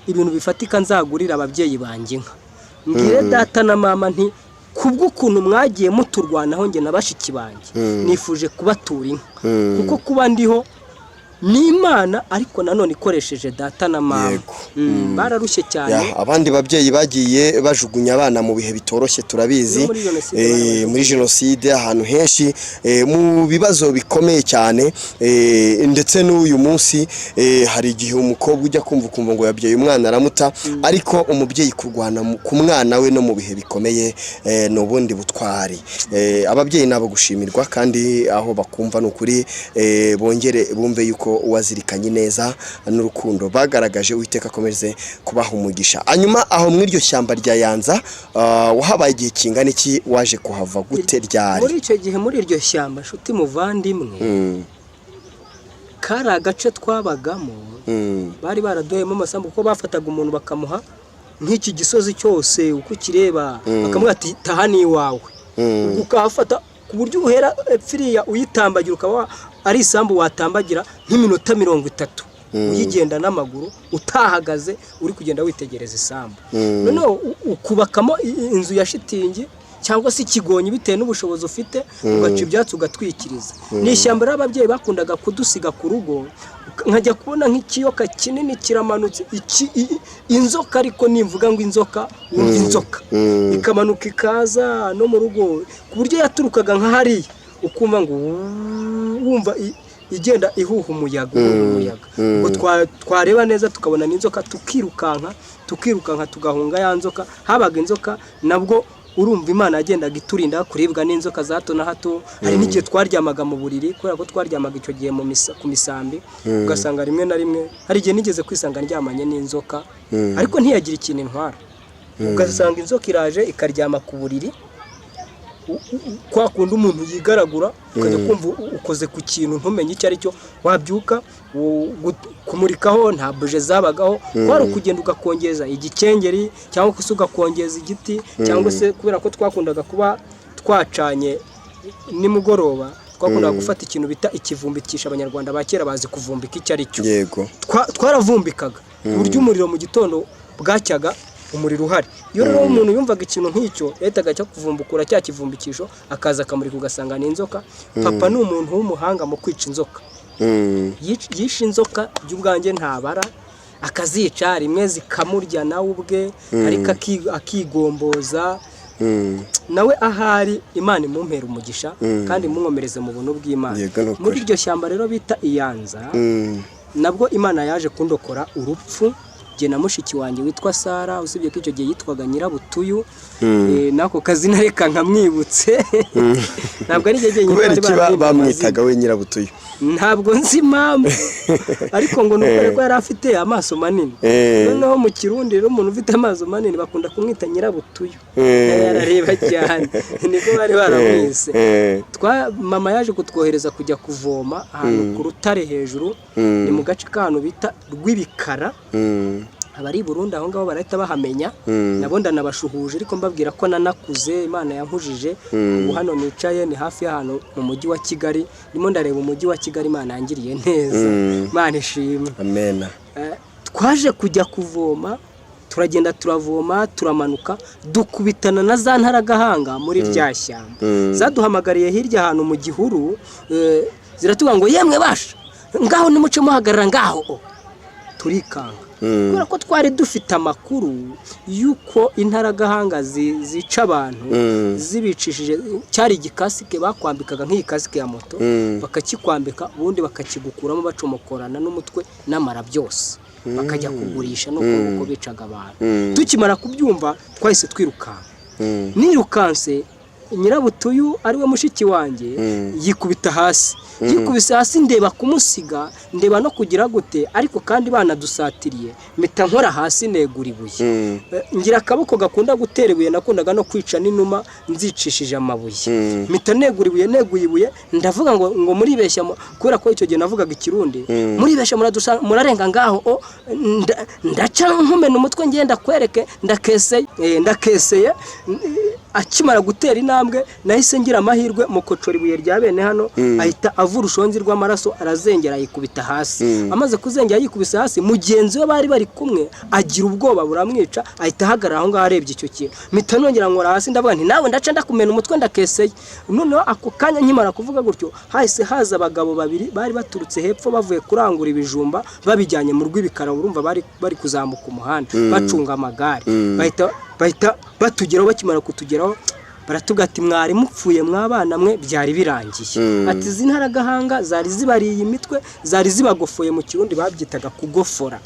C: ibintu bifatika nzagurira ababyeyi banjye inka, ngire data na mama nti kubw'ukuntu mwagiye muturwanaho nge nabashiki banjye nifuje kubatura inka, kuko kuba ndiho ni Imana, ariko nanone ikoresheje data na mama. Bararushye cyane.
B: Abandi babyeyi bagiye bajugunya abana mu bihe bitoroshye, turabizi, muri jenoside ahantu henshi, mu bibazo bikomeye cyane, ndetse n'uyu munsi hari igihe umukobwa ujya kumva ngo yabyaye umwana aramuta, ariko umubyeyi kurwana ku mwana we no mu bihe bikomeye n'ubundi butwari. Ababyeyi nabo gushimirwa, kandi aho bakumva n'ukuri bongere bumve yuko wazirikanye neza n'urukundo bagaragaje. Uwiteka akomeze kubaha umugisha. Hanyuma aho muri iryo shyamba rya Yanza wahabaye igihe kingana iki, waje kuhava gute, ryari?
C: Muri icyo gihe muri iryo shyamba nshuti muvandimwe, kari agace twabagamo, bari baradohemo amasambu, kuko bafataga umuntu bakamuha nk'iki gisozi cyose uko kireba, bakamubwira ati taha ni iwawe, ukahafata ku buryo uhera epfiriya uyitambagira, ukaba ari isambu watambagira nk'iminota 30 uyigenda n'amaguru utahagaze, uri kugenda witegereza isambu. Noneho ukubakamo inzu ya shitingi cyangwa se ikigonyi bitewe n'ubushobozi ufite, ugaca ibyatsi ugatwikiriza. Ni ishyamba y'ababyeyi bakundaga kudusiga ku rugo, nkajya kubona nk'ikiyoka kinini kiramanutse, inzoka, ariko nimvuga ngo inzoka wumva inzoka ikamanuka ikaza no mu rugo, ku buryo yaturukaga nka hariya ukumva ngo wumva igenda ihuha umuyaga. Ubwo twareba neza tukabona n'inzoka, tukirukanka tugahunga ya nzoka. Habaga inzoka nabwo urumva Imana yagendaga iturinda kuribwa n'inzoka za hato na hato. Hari n'igihe twaryamaga mu buriri, kubera ko twaryamaga icyo gihe ku misambi, ugasanga rimwe na rimwe, hari igihe nigeze kwisanga ndyamanye n'inzoka, ariko ntiyagira ikintu intwara. Ugasanga inzoka iraje ikaryama ku buriri, kwa kundi umuntu yigaragura, ukajya kumva ukoze ku kintu ntumenye icyo ari cyo, wabyuka kumurikaho nta buje zabagaho, kwari ukugenda ugakongeza igikengeri, cyangwa se ugakongeza igiti, cyangwa se kubera ko twakundaga kuba twacanye nimugoroba, twakundaga gufata ikintu bita ikivumbikisha. Abanyarwanda ba kera bazi kuvumbika icyo ari cyo. Twaravumbikaga ku buryo umuriro mu gitondo bwacyaga umuriro uhari. Iyo rero umuntu yumvaga ikintu nk'icyo, yahitaga cyo kuvumbukura cya kivumbikisho, akaza akamurika, ugasanga ni inzoka. Papa ni umuntu w'umuhanga mu kwica inzoka. Yishe inzoka by'ubwanjye ntabara, akazica, rimwe zikamurya nawe ubwe, ariko akigomboza. Nawe ahari Imana imumpera umugisha, kandi imumwomereze mu buntu bw'Imana. Muri iryo shyamba rero bita Iyanza, nabwo Imana yaje kundokora urupfu. Jye na mushiki wanjye witwa Sara, usibye ko icyo gihe yitwaga Nyirabutuyu, nako kazina reka nkamwibutse. Ntabwo ari jye nyine
B: bari bamwitaga we Nyirabutuyu.
C: Ntabwo nzi impamvu, ariko ngo nuko ko yari afite amaso manini. Noneho mu Kirundi rero umuntu ufite amaso manini bakunda kumwita Nyirabutuyu, yarareba cyane, niko bari baramwise. Mama yaje kutwohereza kujya kuvoma ahantu ku rutare hejuru, ni mu gace k'ahantu bita Rw'Ibikara. Abari Burundi aho ngaho barahita bahamenya. Nabo ndanabashuhuje, ariko mbabwira ko nanakuze, Imana yankujije. Ubu hano nicaye ni hafi y'ahantu mu mujyi wa Kigali, ndimo ndareba umujyi wa Kigali, Imana yangiriye neza, Imana ishimwe.
B: Amen.
C: Twaje kujya kuvoma, turagenda turavoma, turamanuka, dukubitana na za ntaragahanga muri rya shyamba. Zaduhamagariye hirya ahantu mu gihuru, ziratuga ngo yemwe basha, ngaho nimuce muhagarara ngaho. turikanga kubera ko twari dufite amakuru yuko intaragahanga zica abantu zibicishije cyari igikasike bakwambikaga nk'iyi kasike ya moto bakakikwambika ubundi bakakigukuramo bacomokorana n'umutwe n'amara byose bakajya kugurisha no kuko bicaga abantu tukimara kubyumva twahise twirukanka nirukanse nyirabutuyu ariwe mushiki wanjye yikubita hasi yikubise hasi ndeba kumusiga ndeba no kugira gute ariko kandi banadusatiriye mpita nkora hasi negura ibuye ngira akaboko gakunda gutera ibuye nakundaga no kwica n'inuma nzicishije amabuye mpita neguye ibuye ndavuga ngo muribeshya kubera ko icyo gihe navugaga ikirundi muribeshya murarenga ngaho ndaca nkumena umutwe ngenda kwereke ndakeseye akimara gutera intambwe nahise ngira amahirwe mu kocora ibuye rya bene hano ahita avura ushonzi rw'amaraso arazengera yikubita hasi amaze kuzengera yikubise hasi mugenzi we bari bari kumwe agira ubwoba buramwica ahita ahagarara aho ngaho arebye icyo kintu mpita nongera nkora hasi ndavuga nti nawe ndaca ndakumena umutwe ndakeseye noneho ako kanya nkimara kuvuga gutyo hahise haza abagabo babiri bari baturutse hepfo bavuye kurangura ibijumba babijyanye mu rw'ibikara urumva bari kuzamuka umuhanda bacunga amagare bahita batugeraho bakimara kutugeraho baratubwira ati mwari mupfuye mwabana mwe byari birangiye ati izi ntaragahanga zari zibariye imitwe zari zibagofoye mu kirundi babyitaga kugofora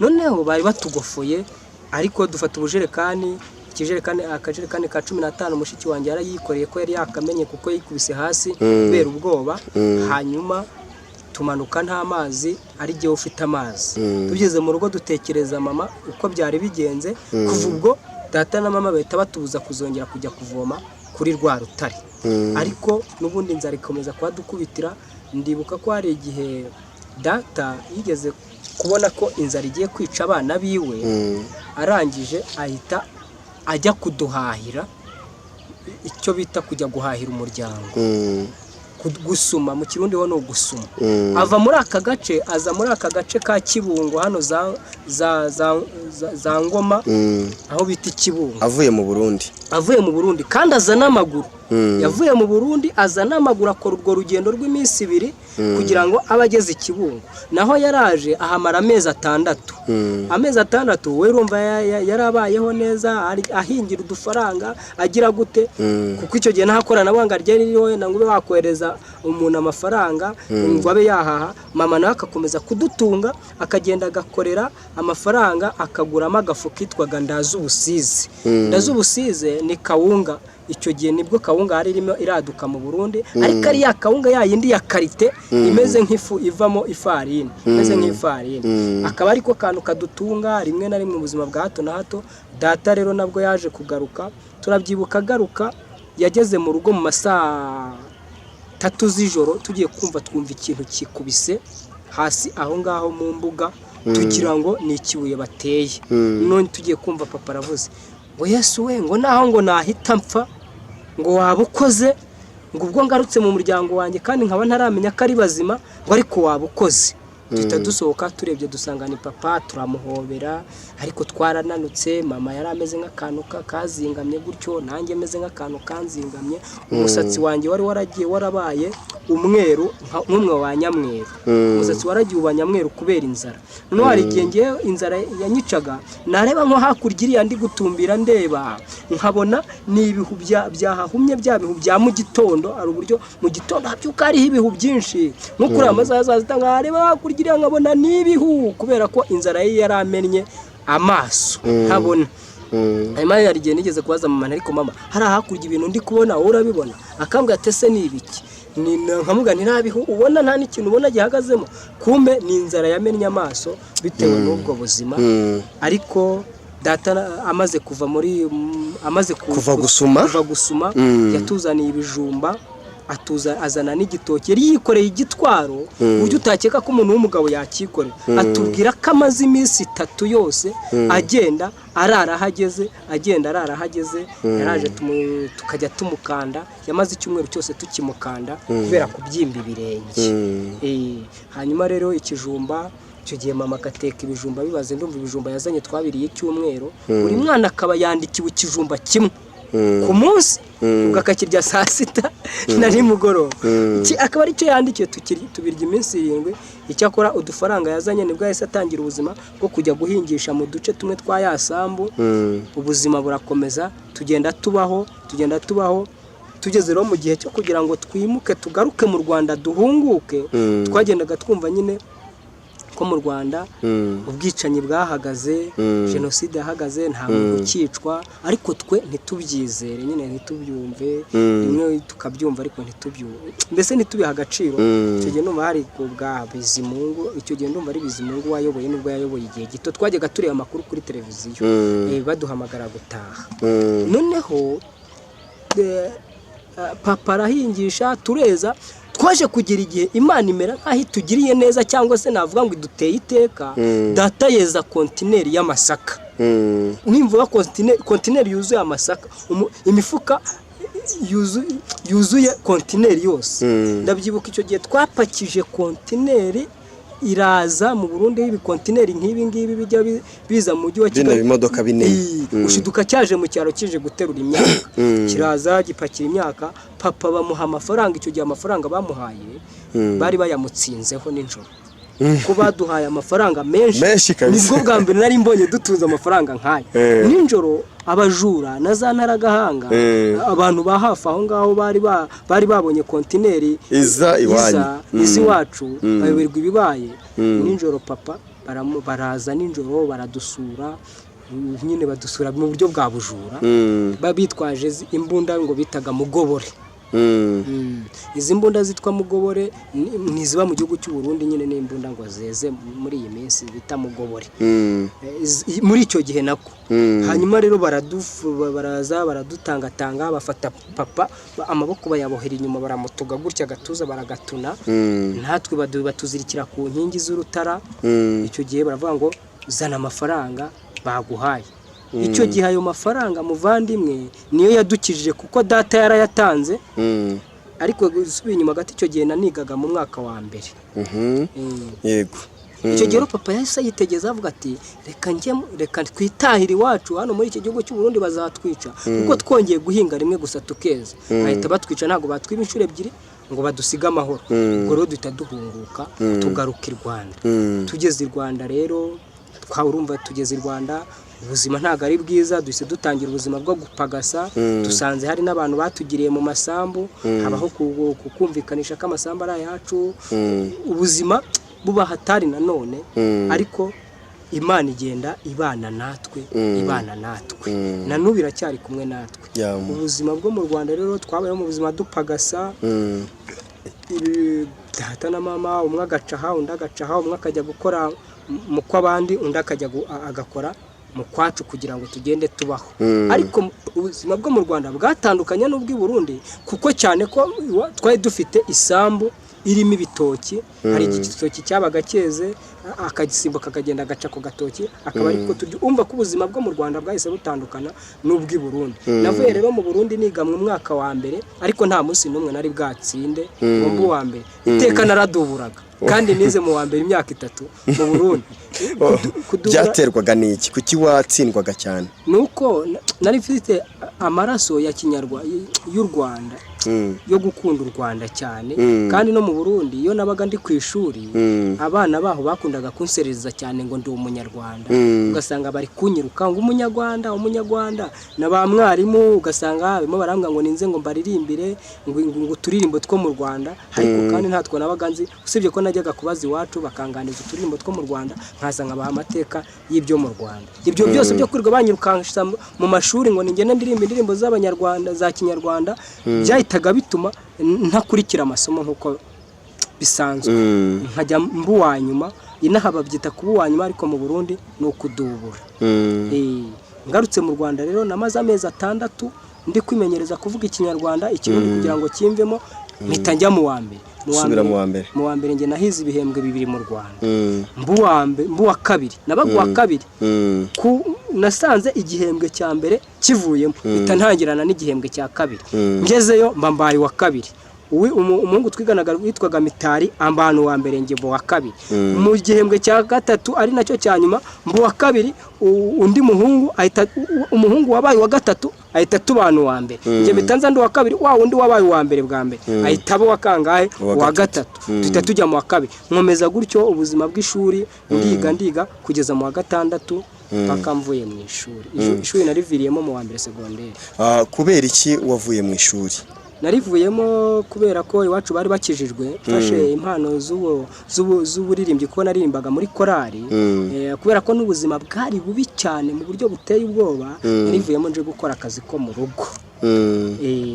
C: noneho bari batugofoye ariko dufata ubujerekani akajerekani ka 15 mushiki wanjye yarayikoreye ko yari yakamenye kuko yikubise hasi kubera ubwoba hanyuma tumanuka nta mazi ari gihe ufite amazi tugeze mu rugo dutekereza mama uko byari bigenze kuva ubwo data na mama bahita batubuza kuzongera kujya kuvoma kuri rwa rutare ariko n'ubundi inzara ikomeza kuhadukubitira ndibuka ko hari igihe data yigeze kubona ko inzara igiye kwica abana biwe arangije ahita ajya kuduhahira icyo bita kujya guhahira umuryango gusuma mu kirundi ho no gusuma ava muri aka gace aza muri aka gace ka Kibungo hano za Ngoma aho bita Kibungo
B: avuye mu Burundi kandi azana amaguru yavuye mu Burundi azana amaguru akora urwo rugendo rw'iminsi 2 kugira ngo abageze Kibungo naho yaraje ahamara amezi 6 we urumva yarabayeho neza ahingira udufaranga agira gute kuko icyo gihe ntakorana nabanga ryeniriho na ngube bakwereza umuntu amafaranga ngo abe yahaha mama nawe akakomeza kudutunga akagenda agakorera amafaranga akaguramo agafu kitwaga ndazubusize ni kawunga icyo gihe nibwo kawunga hari irimo iraduka mu Burundi ariko ari ya kawunga yayindi ya karite imeze nk'ifu ivamo ifarini akaba ariko kantu kadutunga rimwe na rimwe mu buzima bwa hato na hato data rero nabwo yaje kugaruka turabyibuka garuka yageze mu rugo mu masaa 3 z'ijoro tugiye twumva ikintu kikubise hasi aho ngaho mu mbuga tugira ngo ni ikibuye bateye none tugiye kumva papa aravuze ngo Yesu we ngo naho ngo nahita mpfa ngo wabukoze ngo ubwo ngarutse mu muryango wanjye kandi nkaba ntaramenya ko ari bazima ngo ariko wabukoze duhita dusohoka turebye dusanga ni papa turamuhobera ariko twarananutse mama yari ameze nk'akantu kazingamye gutyo nanjye meze nk'akantu kanzingamye umusatsi wanjye wari waragiye warabaye umweru nk'umwe wa nyamweru umusatsi waragiye ubanyamweru kubera inzara no hari igihe ngiye inzara yanyicaga nareba nko hakurya iriya ndi gutumbira ndeba nkabona ni ibihu byahahumye bya bihu bya mu gitondo ari uburyo mu gitondo habyuka hariho ibihu byinshi nko kuri amasaha zitanga hareba hakurya nkabona nibihu kubera ko inzara ye yaramennye amaso ntabona Imana yarigiye nigeze kubaza mama ariko mama hari hakurya ibintu ndi kubona wowe urabibona akambwa atese nibiki ni nkamuga ni nabihu ubona nta n'ikintu ubona gihagazemo kumbe ni inzara yamennye amaso bitewe n'ubwo buzima ariko data amaze kuva muri kuva gusuma yatuzaniye ibijumba azana n'igitoki yari yikoreye igitwaro uburyo utakeka ko umuntu w'umugabo yakikorera atubwira ko amaze iminsi 3 yose agenda ararahageze yaraje tukajya tumukanda yamaze icyumweru cyose tukimukanda kubera kubyimba ibirenge hanyuma rero ikijumba icyo gihe mama agateka ibijumba bibaze ndumva ibijumba yazanye twabiriye icyumweru buri mwana akaba yandikiwe ikijumba kimwe ku munsi ugakakirya saa 6 na nimugoroba akaba ari cyo yandikiye tubirya iminsi 7
C: icyakora udufaranga yazanye nibwo yahise atangira ubuzima bwo kujya guhingisha mu duce tumwe twa yasambu. Ubuzima burakomeza tugenda tubaho tugeze rero mu gihe cyo kugira ngo twimuke tugaruke mu Rwanda duhunguke. Twagendaga twumva nyine ko mu Rwanda ubwicanyi bwahagaze, jenoside yahagaze, nta muntu ukicwa, ariko twe ntitubyizere nyine ntitubyumve, rimwe tukabyumva ariko ntitubyumve, mbese ntitubiha agaciro. Icyo gihe numva hari bwa Bizimungu, icyo gihe ndumva ari Bizimungu wayoboye nubwo yayoboye igihe gito, twajyaga tureba amakuru kuri televiziyo baduhamagara gutaha. Noneho papa arahingisha tureza, twaje kugira igihe Imana imera nkaho itugiriye neza cyangwa se navuga ngo iduteye iteka. Data yeza kontineri y'amasaka, nimvuga kontineri yuzuye amasaka, imifuka yuzuye kontineri yose. Ndabyibuka icyo gihe twapakije kontineri iraza mu Burundi, ibi kontineri nk'ibi ngibi bijya biza mu mujyi wa Kigali,
B: imodoka binini,
C: ushiduka cyaje mu cyaro kije guterura imyaka, kiraza gipakira imyaka. Papa bamuha amafaranga, icyo gihe amafaranga bamuhaye bari bayamutsinzeho n'injoro, ko baduhaye amafaranga menshi nibwo bwa mbere nari mbonye dutunze amafaranga nk'aya. N'injoro abajura na za ntaragahanga, abantu ba hafi aho ngaho bari babonye kontineri iza iwacu, bayoberwa ibibaye. N'injoro papa baraza n'injoro baradusura, nyine badusura mu buryo bwa bujura, babitwaje imbunda ngo bitaga mugobore. Izi mbunda zitwa mugobore niziba mu gihugu cy'u Burundi, nyine n'imbunda ngo zeze muri iyi minsi bita mugobore muri icyo gihe nako. Hanyuma rero baraza baradutangatanga, bafata papa amaboko bayabohera inyuma, baramutuga gutya agatuza baragatuna, natwe batuzirikira ku nkingi z'urutara. Icyo gihe baravuga ngo zana amafaranga baguhaye. Icyo gihe ayo mafaranga muvandimwe niyo yadukijije, kuko data yarayatanze. Ariko gusubiye inyuma gato, icyo gihe nanigaga mu mwaka wa mbere.
B: Yego.
C: Icyo gihe papa yahise yitegeza avuga ati reka twitahire iwacu hano muri iki gihugu cy'u Burundi bazatwica, kuko twongeye guhinga rimwe gusa tukeza, bahita batwica, ntabwo batwiba inshuro ebyiri ngo badusiga amahoro. Ubwo rero duhita duhunguka tugaruka i Rwanda. Tugeze i Rwanda rero twawurumva tugeze i Rwanda, ubuzima ntago ari bwiza, duhise dutangira ubuzima bwo gupagasa. Dusanze hari n'abantu batugiriye mu masambu, habaho kukumvikanisha ko amasambu ari ayacu, ubuzima buba hatari nanone. Ariko Imana igenda ibana natwe, na n'ubu iracyari kumwe natwe. Ubuzima bwo mu Rwanda rero twabayeho mu buzima dupagasa, data na mama, umwe agacaha undi agacaha, umwe akajya gukora mu kw'abandi, undi akajya agakora mu kwacu kugira ngo tugende tubaho. Ariko ubuzima bwo mu Rwanda bwatandukanye n'ubw'i Burundi, kuko cyane ko twari dufite isambu irimo ibitoki. Hari igitoki cyabaga cyeze, akagisimbuka akagenda agaca ku gatoki, akaba ariko umva ko ubuzima bwo mu Rwanda bwahise butandukana n'ubw'i Burundi. Navuye rero mu Burundi niga mu mwaka wa mbere, ariko nta munsi n'umwe nari bwatsinde ngo mbu wa mbere. Iteka naraduburaga, kandi nize mu wa mbere imyaka 3 mu Burundi.
B: Byaterwaga n'iki? Kuki watsindwaga cyane?
C: Nuko nari mfite amaraso ya Kinyarwanda y'u Rwanda, yo gukunda u Rwanda cyane. Kandi no mu Burundi iyo nabaga ndi ku ishuri, abana baho bakundaga kunsereza cyane ngo ndi umunyarwanda. Ugasanga bari kunyiruka ngo umunyarwanda, na ba mwarimu ugasanga barimo barambwa ngo ninze ngo mbaririmbire ngo turirimbo two mu Rwanda. Ariko kandi ntatwo nabaga nzi, usibye ko najyaga kubaza iwacu bakanganiza turirimbo two mu Rwanda, nkasanga baha amateka y'ibyo mu Rwanda. Ibyo byose byo kwirirwa banyirukanisha mu mashuri ngo ningene ndirimba indirimbo z'abanyarwanda za Kinyarwanda, byahitaga bituma ntakurikira amasomo nkuko bisanzwe, nkajya mbuwa nyuma. Inaha babyita kuba nyuma, ariko mu Burundi ni ukudubura. Ngarutse mu Rwanda rero namaze amezi 6 ndi kwimenyereza kuvuga Ikinyarwanda, Ikirundi kugira ngo kimvemo. Mpita njya mu wa mbere. Mu wa mbere nge nahize ibihembwe 2 mu Rwanda. Mbuwa kabiri nabaga wa kabiri, nasanze igihembwe cya mbere kivuyemo, bitantangirana n'igihembwe cya kabiri. Ngezeyo mbambaye wa kabiri. Umuhungu twiganaga witwaga Mitari ambana wa mbere nge wa kabiri. Mu gihembwe cya gatatu ari nacyo cyanyuma, wa kabiri undi muhungu ahita umuhungu wabaye wa gatatu ahita tubana uwa mbere nje bitanza ndi wa kabiri wa undi wabaye uwa mbere bwa mbere ahita abo wakangahe wa gatatu tuhita tujya mu wa kabiri nkomeza gutyo ubuzima bw'ishuri ndiga kugeza mu wa gatandatu paka mvuye mu ishuri nariviriyemo mu wa mbere segonderi.
B: Kubera iki wavuye mu ishuri?
C: Narivuyemo kubera ko iwacu bari bakijijwe fashe impano z'uburirimbyi ko naririmbaga muri korali kubera ko n'ubuzima bwari bubi cyane mu buryo buteye ubwoba narivuyemo nje gukora akazi ko mu rugo.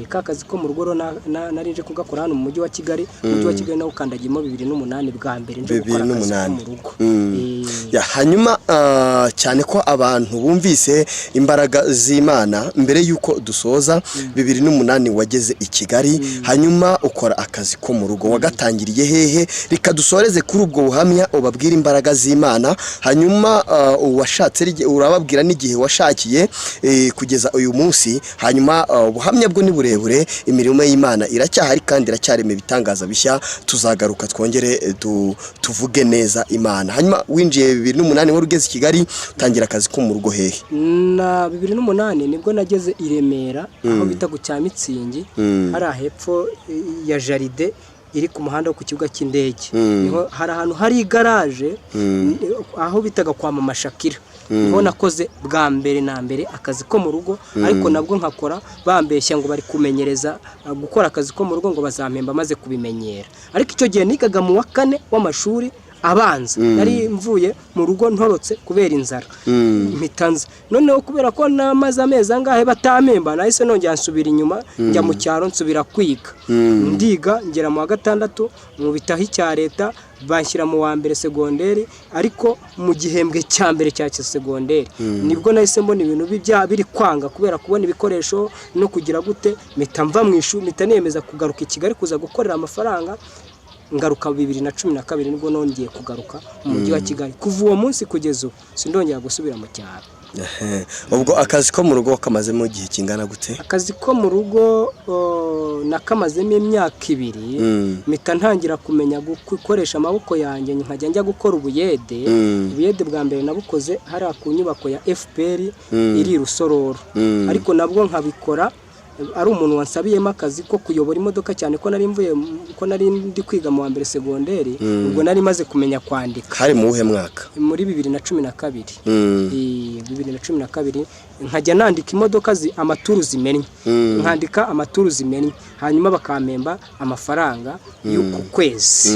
C: Kakazi ko mu rugo narinje kugakora hano mu mujyi wa Kigali nawo kandagiyemo 2008 bwa mbere nje gukora akazi ko mu rugo.
B: Hanyuma cyane ko abantu bumvise imbaraga z'Imana mbere yuko dusoza 2008 wageze i Kigali hanyuma ukora akazi ko mu rugo wagatangiriye hehe rika dusoreze kuri ubwo buhamya ubabwira imbaraga z'Imana hanyuma washatse urababwira n'igihe washakiye kugeza uyu munsi hanyuma ubuhamya bwo ni burebure imirimo y'Imana iracyahari kandi iracyareme bitangaza bishya tuzagaruka twongere tuvuge neza Imana. Hanyuma winjiye 2008 wari ugeze i Kigali utangira akazi ko mu rugo hehe?
C: Na 2008 nibwo nageze i Remera aho bita ku Cyamitsingi hari ahepfo ya jaride iri ku muhanda wo ku kibuga cy'indege niho hari ahantu hari garage aho bitaga kwa Mama Shakira niho nakoze bwa mbere na mbere akazi ko mu rugo ariko nabwo nkakora bambeshya ngo bari kumenyereza gukora akazi ko mu rugo ngo bazampemba maze kubimenyera ariko icyo gihe nigaga mu wa 4 w'amashuri abanza nari mvuye mu rugo ntorotse kubera inzara mitanze noneho kubera ko namaze amezi angahe batamemba nahise nongera nsubira inyuma njya mu cyaro nsubira kwiga ndiga ngera mu wa 6 mu bitahi cya leta banshyira mu wa mbere segonderi ariko mu gihembwe cya mbere cya segonderi nibwo nahise mbona ibintu biri kwanga kubera kubona ibikoresho no kugira gute mitamva mu ishuri mitanemeza kugaruka i Kigali kuza gukorera amafaranga ngaruka 2012 nibwo nongeye kugaruka mu mujyi wa Kigali kuva uwo munsi kugeza sindongera gusubira mu cyaro.
B: Ubwo akazi ko mu rugo kamazemo igihe kingana gute?
C: Akazi ko mu rugo nakamazemo imyaka 2 mita ntangira kumenya gukoresha amaboko yanjye nkajya njya gukora ubuyede bwa mbere nabukoze hari ku nyubako ya FPR iri Rusororo ariko nabwo nkabikora ari umuntu wansabiyemo akazi ko kuyobora imodoka cyane ko nari ndi kwiga mu wa mbere segonderi ubwo nari maze kumenya kwandika.
B: Hari mu uhe mwaka?
C: Muri 2012 2012 nkajya nandika imodoka amaturu zimennye nkandika amaturu zimennye hanyuma bakampemba amafaranga y'uku kwezi.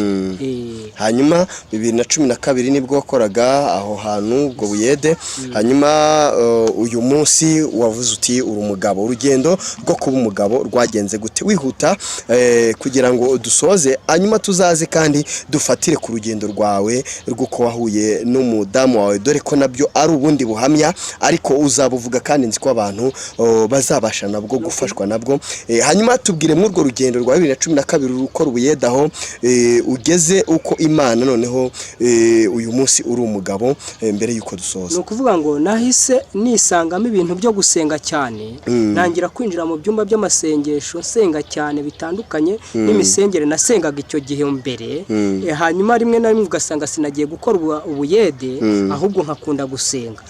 B: Hanyuma 2012 nibwo wakoraga aho hantu ubwo buyede hanyuma uyu munsi wavuze uti uri umugabo urugendo rwo kuba umugabo rwagenze gute wihuta kugira ngo dusoze hanyuma tuzaze kandi dufatire ku rugendo rwawe rw'uko wahuye n'umudamu wawe dore ko nabyo ari ubundi buhamya ariko uzabuvuga kandi nzi ko abantu bazabasha nabwo gufashwa nabwo hanyuma tubwire mu urwo rugendo rwa 2012 ukora ubuyedaho ugeze uko Imana noneho uyu munsi uri umugabo mbere yuko dusoza.
C: No kuvuga ngo nahise nisangamo ibintu byo gusenga cyane nangira kwinjira mu byumba by'amasengesho senga cyane bitandukanye n'imisengere nasengaga icyo gihe mbere hanyuma rimwe na rimwe ugasanga sinagiye gukora ubuyede ahubwo nkakunda gusenga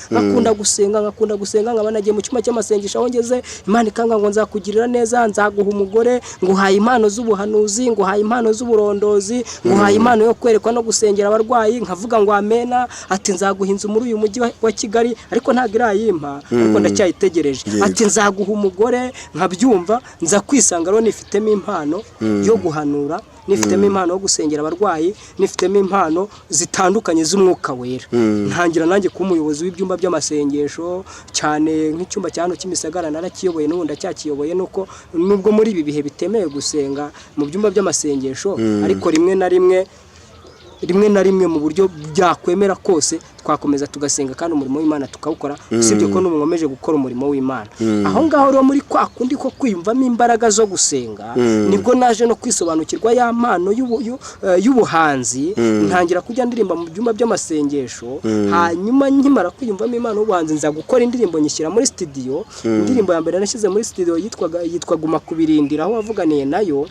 C: nkaba nagiye mu cyuma cy'amasengesho aho ngeze Imana ikanga ngo nzakugirira neza nzaguha umugore nguhaye impano z'ubuhanuzi nguhaye impano z'uburondozi nguhaye impano yo kwerekwa no gusengera abarwayi nkavuga ngo amena ati nzaguha inzu muri uyu mujyi wa Kigali ariko ntago irayimpa ariko ndacyayitegereje ati nzaguha umugore nkabyumva nza kwisanga rero nifitemo impano yo guhanura nifitemo impano yo gusengera abarwayi nifitemo impano zitandukanye z'umwuka wera ntangira nanjye kuba umuyobozi w'ibyumba by'amasengesho cyane nk'icyumba cyano cy'imisagara narakiyoboye n'ubundi cyakiyoboye nuko nubwo muri ibi bihe bitemeye gusenga mu byumba by'amasengesho ariko rimwe na rimwe mu buryo byakwemera kose twakomeza tugasenga kandi umurimo w'Imana tukawukora usibye ko n'umwomeje gukora umurimo w'Imana aho ngaho rero muri kwa kundi ko kwiyumvamo imbaraga zo gusenga nibwo naje no kwisobanukirwa ya mpano y'ubuhanzi ntangira kujya ndirimba mu byumba by'amasengesho hanyuma nkimara kwiyumvamo impano y'ubuhanzi nza gukora indirimbo nyishyira muri studio indirimbo ya mbere nashyize muri studio yitwa Guma Kubirindira aho wavuganiye nayo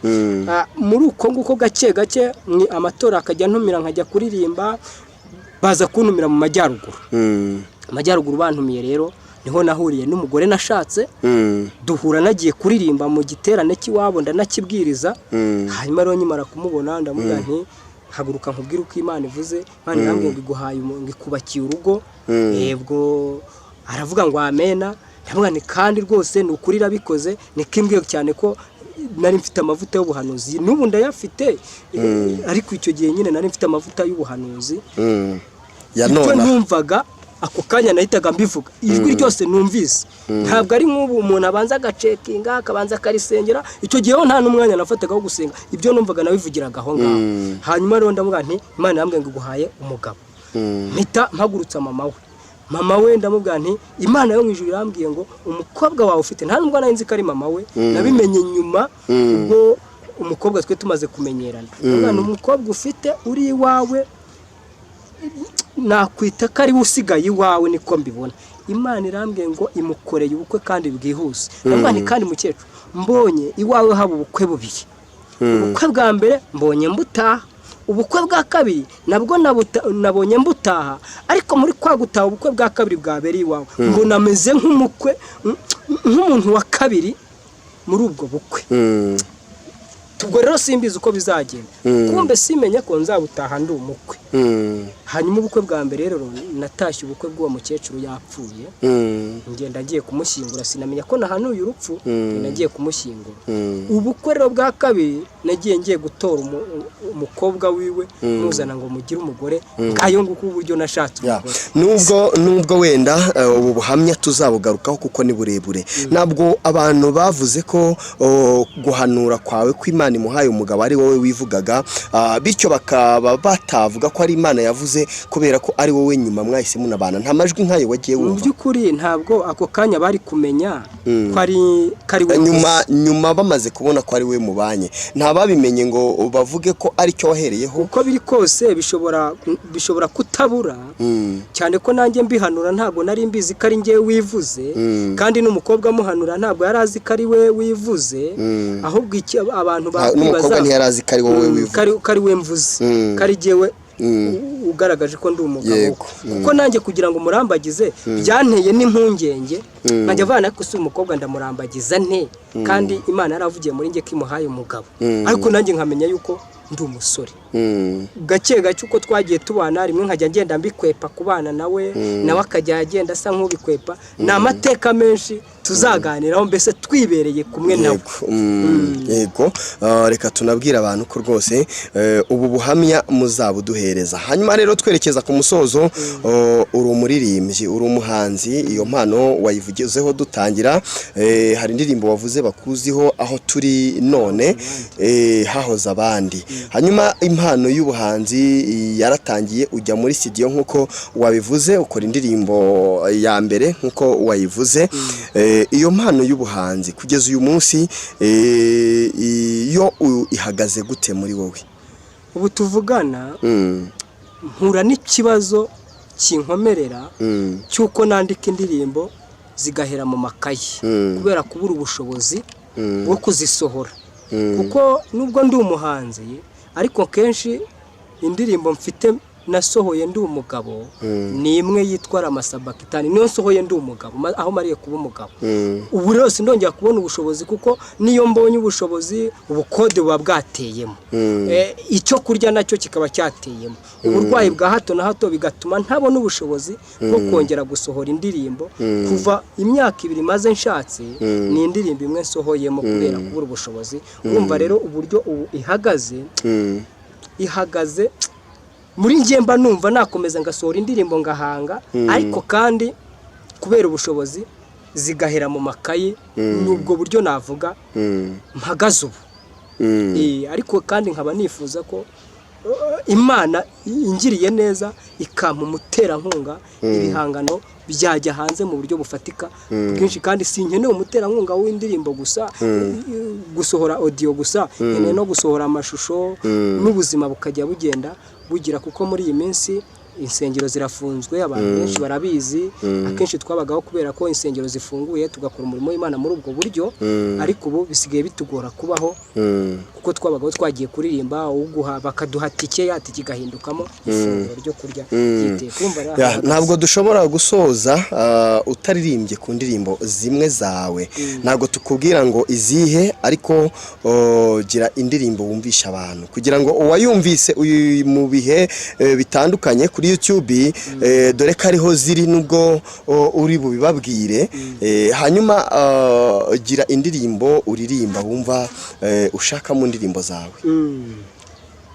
C: muri uko nguko gake amatora akajya ntumira nkajya kuririmba baza kuntumira mu majyaruguru bantumiye rero niho nahuriye n'umugore nashatse duhura nagiye kuririmba mu giterane cy'iwabo ndanakibwiriza hanyuma rero nyimara kumubona ndamubwira nti haguruka nkubwire uko Imana ivuze Imana irambwiye ngo iguhaye ngikubakiye urugo yebwo aravuga ngo amena ndavuga ni kandi rwose ni ukuri irabikoze nikimbwiye cyane ko nari mfite amavuta y'ubuhanuzi n'ubu ndayafite ariko icyo gihe nyine nari mfite amavuta y'ubuhanuzi icyo numvaga ako kanya nahitaga mbivuga ijwi ryose numvise ntabwo ari nk'ubu umuntu abanza agacekinga akabanza akarisengera icyo gihe nta n'umwanya nafataga wo gusenga ibyo numvaga nabivugiraga aho ngaho hanyuma rero ndavuga nti Imana yambwiye ngo iguhaye umugabo mpita mpagurutsa mama we ndamubwira nti Imana yo mu ijuru irambwiye ngo umukobwa wawe ufite nta nubwo nari nzi ko ari mama we nabimenye nyuma ubwo umukobwa twe tumaze kumenyerana umwana umukobwa ufite uri iwawe nakwita ko ari usigaye iwawe niko mbibona Imana irambwiye ngo imukoreye ubukwe kandi bwihuse ndamubwira nti kandi mukecuru mbonye iwawe haba ubukwe bubiri ubukwe bwa mbere mbonye mbutaha ubukwe bwa kabiri nabwo nabonye mbutaha ariko muri kwa gutaha ubukwe bwa kabiri bwabereye iwawe mbona ameze nk'umukwe nk'umuntu wa kabiri muri ubwo bukwe tubwo rero simbizi uko bizagenda kumbe simenye ko nzabutaha ndi umukwe hanyuma ubukwe bwa mbere rero natashye ubukwe bw'uwo mukecuru yapfuye ngenda ngiye kumushyingura sinamenya ko nahanuye urupfu nagiye kumushyingura ubukwe rero bwa kabiri nagiye ngiye gutora umukobwa wiwe muzana ngo mugire umugore ngayo nguko uburyo nashatse
B: nubwo wenda ubu buhamya tuzabugarukaho kuko ni burebure nabwo abantu bavuze ko guhanura kwawe kw'Imana imuhaye umugabo ari wowe wivugaga bityo bakaba batavuga ko ari Imana yavuze kubera ko ari wowe nyuma mwahise munabana nta majwi nkayo wagiye wumva
C: mu by'ukuri ntabwo ako kanya bari kumenya ko ari we
B: nyuma bamaze kubona ko ari we mubanye nta babimenye ngo bavuge ko ari cyo wahereyeho
C: uko biri kose bishobora kutabura cyane ko nanjye mbihanura ntabwo nari mbizi ko ari ngiye wivuze kandi n'umukobwa muhanura ntabwo yari azi ko ari we wivuze ahubwo abantu
B: n'umukobwa ntiyari azi ko ari wowe wivuze
C: ko ari we mvuze ko ari jyewe ugaragaje ko ndi umugabo kuko nanjye kugira ngo murambagize byanteye n'impungenge nkajya avana ko si umukobwa ndamurambagiza nte kandi Imana yaravugiye muri nge ko imuhaye umugabo ariko nanjye nkamenya yuko ndi umusore gake gake uko twagiye tubana rimwe nkajya ngenda mbikwepa kubana nawe akajya agenda asa nk'ubikwepa ni amateka menshi tuzaganiraho mbese twibereye kumwe nawe
B: yego reka tunabwira abantu ko rwose ubu buhamya muzabuduhereza hanyuma rero twerekeza ku musozo uri umuririmbyi uri umuhanzi iyo mpano wayivugizeho dutangira hari indirimbo wavuze bakuziho aho turi none hahoze abandi hanyuma impano y'ubuhanzi yaratangiye ujya muri studio nkuko wabivuze ukora indirimbo ya mbere nkuko wayivuze iyo mpano y'ubuhanzi kugeza uyu munsi iyo ihagaze gute muri wowe
C: ubu tuvugana mpura n'ikibazo kinkomerera cyuko nandika indirimbo zigahera mu makayi kubera kubura ubushobozi bwo kuzisohora kuko nubwo ndi umuhanzi ariko kenshi indirimbo mfite nasohoye ndi umugabo ni imwe yitwa Ramasabakitani niyo nsohoye ndi umugabo aho mariye kuba umugabo ubu rero sindongera kubona ubushobozi kuko niyo mbonye ubushobozi ubukode buba bwateyemo icyo kurya nacyo kikaba cyateyemo uburwayi bwa hato na hato bigatuma ntabona ubushobozi bwo kongera gusohora indirimbo kuva imyaka 2 maze nshatse ni indirimbo imwe nsohoyemo kubera kubura ubushobozi urumva rero uburyo ubu ihagaze muri njyemba numva nakomeza ngasohora indirimbo ngahanga ariko kandi kubera ubushobozi zigahera mu makayi nubwo buryo navuga mpagaze ubu ariko kandi nkaba nifuza ko Imana ingiriye neza ikampa umuterankunga ibihangano byajya hanze mu buryo bufatika bwinshi kandi sinkeneye umuterankunga w'indirimbo gusa gusohora audio gusa nkeneye no gusohora amashusho n'ubuzima bukajya bugenda bugira kuko muri iyi minsi insengero zirafunzwe abantu benshi barabizi akenshi twabagaho kubera ko insengero zifunguye tugakora umurimo w'Imana muri ubwo buryo ariko ubu bisigaye bitugora kubaho kuko twabagaho twagiye kuririmba uguha bakaduha tike yatike igahindukamo ifunguro ryo kurya
B: ntabwo dushobora gusoza utaririmbye ku ndirimbo zimwe zawe ntabwo tukubwira ngo izihe ariko gira indirimbo wumvisha abantu kugira ngo uwayumvise mu bihe bitandukanye kuri YouTube dore ko ariho ziri nubwo uri bubibabwire hanyuma gira indirimbo uririmba wumva ushaka mu ndirimbo zawe.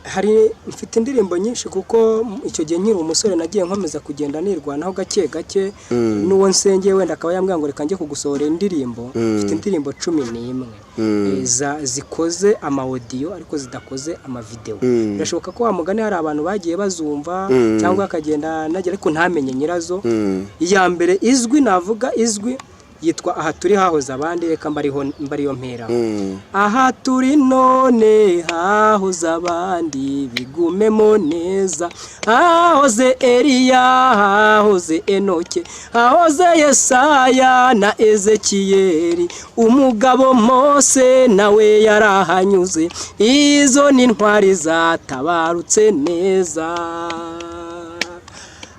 C: Hari mfite indirimbo nyinshi kuko icyo gihe nkiri umusore nagiye nkomeza kugenda nirwanaho gake gake n'uwo nsengeye wenda akaba yambwira ngo reka njye kugusohora indirimbo mfite indirimbo 11 zikoze ama audio ariko zidakoze ama video birashoboka ko wamugane hari abantu bagiye bazumva cyangwa akagenda nagera ariko ntamenye nyirazo iya mbere izwi navuga izwi yitwa aha turi hahoze abandi reka mbariyo mpera aha turi none hahoze abandi bigumemo neza hahoze Eliya hahoze Enoke hahoze Yesaya na Ezekiyeli umugabo Mose nawe yarahanyuze izo ni ntwari zatabarutse neza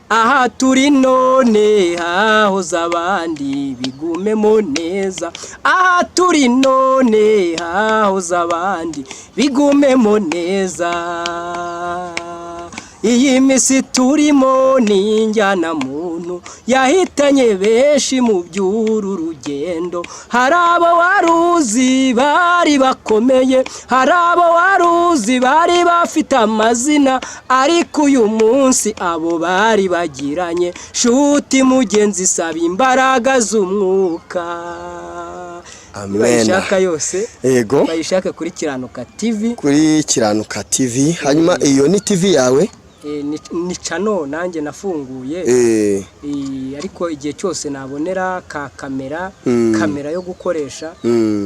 C: aha turi none hahoze abandi bigumemo neza aha turi none hahoze abandi bigumemo neza iyi misi turimo ni injyana muntu yahitanye benshi mu by'uru rugendo hari abo waruzi bari bakomeye hari abo waruzi bari bafite amazina ariko uyu munsi abo bari bagiranye shuti mugenzi saba imbaraga z'umwuka.
B: Amen.
C: Bayishaka yose
B: yego
C: bayishaka kuri Kiranuka TV
B: hanyuma iyo ni TV yawe
C: ni channel nanjye nafunguye ariko igihe cyose nabonera ka kamera yo gukoresha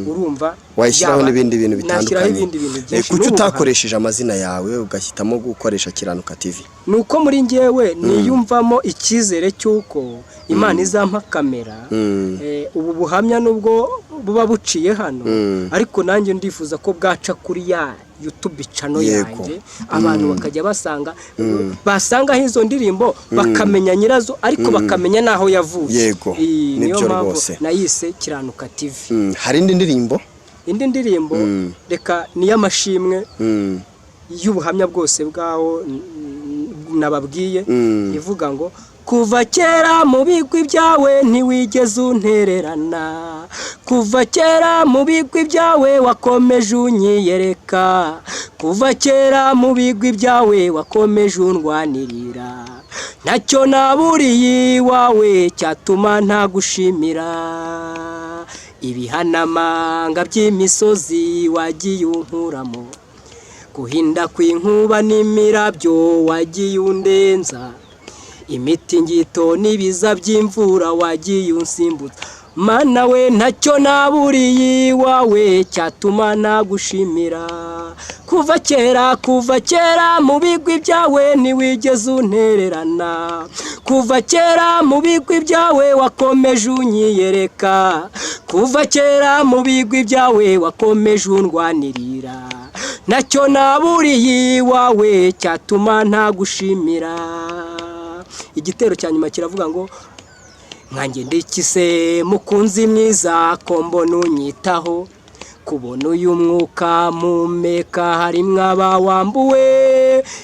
C: urumva
B: wayishyiraho n'ibindi bintu bitandukanye kuki utakoresheje amazina yawe ugashyitamo gukoresha Kiranuka TV
C: nuko muri ngewe niyumvamo ikizere cyuko Imana izampa kamera ubu buhamya nubwo buba buciye hano ariko nanjye ndifuza ko bwaca kuri ya YouTube channel yanjye abantu bakajya basanga hizo ndirimbo bakamenya nyirazo ariko bakamenya naho yavuye
B: yego nibyo rwose
C: nayise Kiranuka TV.
B: Hari indi ndirimbo reka niya mashimwe y'ubuhamya bwose bwaho nababwiye ivuga ngo kuva kera mu bigwi byawe ntiwigeze untererana kuva kera mu bigwi byawe wakomeje unyiyereka kuva kera mu bigwi byawe wakomeje undwanirira ntacyo naburiye iwawe cyatuma ntagushimira ibihanamanga by'imisozi wagiye unkuramo guhinda kw'inkuba n'imirabyo wagiye undenza imiti ngito nibiza by'imvura wagiye unsimbutsa mana we ntacyo naburiye iwawe cyatuma nagushimira kuva kera mu bigwi byawe ntiwigeze untererana kuva kera mu bigwi byawe wakomeje unyiyereka kuva kera mu bigwi byawe wakomeje undwanirira ntacyo naburiye iwawe cyatuma ntagushimira. Igitero cya nyuma kiravuga ngo nkanjye ndikise mukunzi mwiza ko mbona unyitaho kubona uyu mwuka mumeka harimwo abawambuwe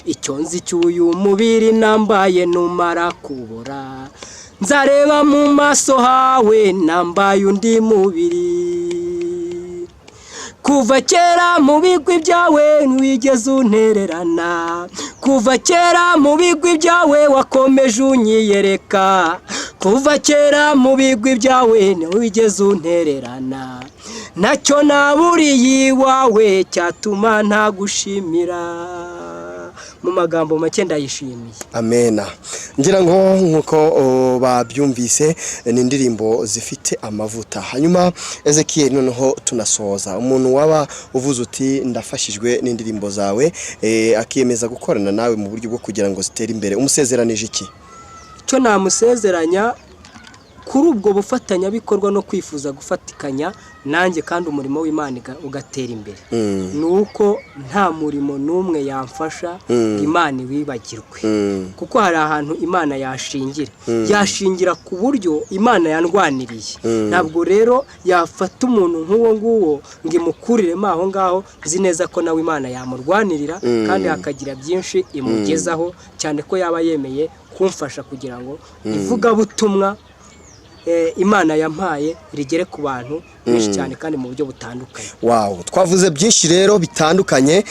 B: icyo nzi cy'uyu mubiri nambaye numara kubura nzareba mu maso hawe nambaye undi mubiri kuva kera mu bigwi byawe ntiwigeze untererana kuva kera mu bigwi byawe wakomeje unyiyereka kuva kera mu bigwi byawe ntiwigeze untererana ntacyo naburiye iwawe cyatuma ntagushimira. Mu magambo make ndayishimiye. Amena. ngira ngo nkuko babyumvise ni indirimbo zifite amavuta. Hanyuma Ezekiel, noneho tunasoza, umuntu waba uvuze uti ndafashijwe n'indirimbo zawe akiyemeza gukorana nawe mu buryo bwo kugira ngo zitere imbere, umusezeranije iki?
C: Cyo namusezeranya kuri ubwo bufatanya bikorwa no kwifuza gufatikanya nanjye kandi umurimo w'Imana ugatera imbere. Nuko nta murimo numwe yamfasha Imana wibagirwe, kuko hari ahantu Imana yashingira ku buryo Imana yandwaniriye. Ntabwo rero yafata umuntu nk'uwo nguwo ngo imukuriremo aho ngaho, nzi neza ko nawe Imana yamurwanirira kandi hakagira byinshi imugezaho, cyane ko yaba yemeye kumfasha kugira ngo ivugabutumwa Imana yampaye rigere ku bantu benshi cyane kandi mu buryo butandukanye.
B: Wow, twavuze byinshi rero bitandukanye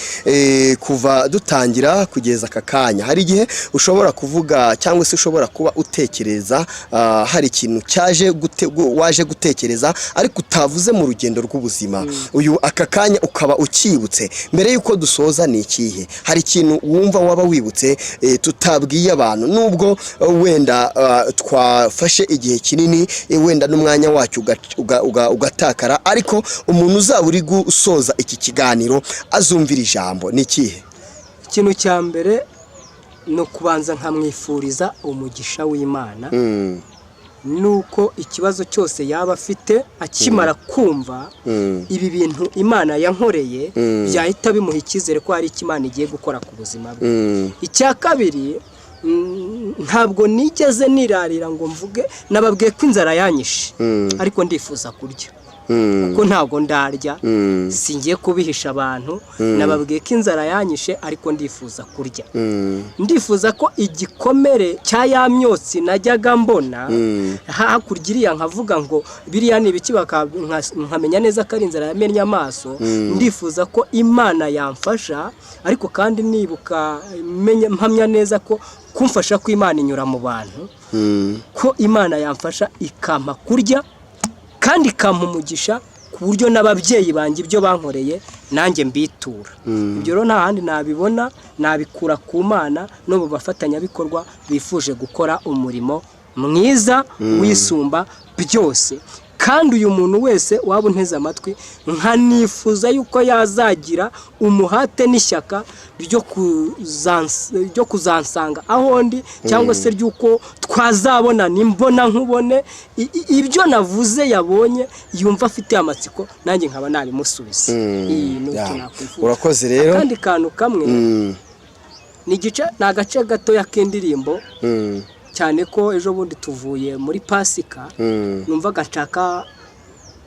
B: kuva dutangira kugeza aka kanya. Hari igihe ushobora kuvuga cyangwa se ushobora kuba utekereza hari ikintu waje gutekereza ariko utavuze mu rugendo rw'ubuzima, uyu aka kanya ukaba ukibutse. Mbere yuko dusoza ni ikihe? Hari ikintu wumva waba wibutse tutabwiye abantu, nubwo wenda twafashe igihe kinini, wenda n'umwanya wacyo ugatakara, ariko umuntu uzaba uri gusoza iki kiganiro azumvira ijambo ni ikihe?
C: Ikintu cya mbere no kubanza nkamwifuriza umugisha w'Imana, nuko ikibazo cyose yaba afite akimara kumva ibi bintu Imana yankoreye byahita bimuha icyizere ko hari Imana igiye gukora ku buzima bwe. Icya kabiri, ntabwo nigeze nirarira ngo mvuge, nababwiye ko inzara yanyishe ariko ndifuza kurya, kuko ntabwo ndarya, singiye kubihisha abantu. Nababwiye ko inzara yanyishe ariko ndifuza kurya. Ndifuza ko igikomere cya ya myotsi najyaga mbona hakurya iriya nkavuga ngo biriya ni ibiki, nkamenya neza ko ari inzara yamennye amaso. Ndifuza ko Imana yamfasha, ariko kandi nibuka mpamya neza ko kumfasha ko Imana inyura mu bantu, ko Imana yamfasha ikampa kurya kandi ikampa umugisha ku buryo n'ababyeyi banjye ibyo bankoreye nanjye mbitura. Ibyo rero nta handi nabibona, nabikura ku Mana no mu bafatanyabikorwa bifuje gukora umurimo mwiza wisumba byose. Kandi uyu muntu wese waba unteze amatwi, nkanifuza yuko yazagira umuhate n'ishyaka ryo kuzansanga aho ndi, cyangwa se ryuko twazabona nimbona nkubone ibyo navuze yabonye yumva afite amatsiko, nanjye nkaba nabimusubiza.
B: Urakoze rero.
C: Kandi kantu kamwe ni agace gatoya k'indirimbo, cyane ko ejo bundi tuvuye muri Pasika, numvaga nshaka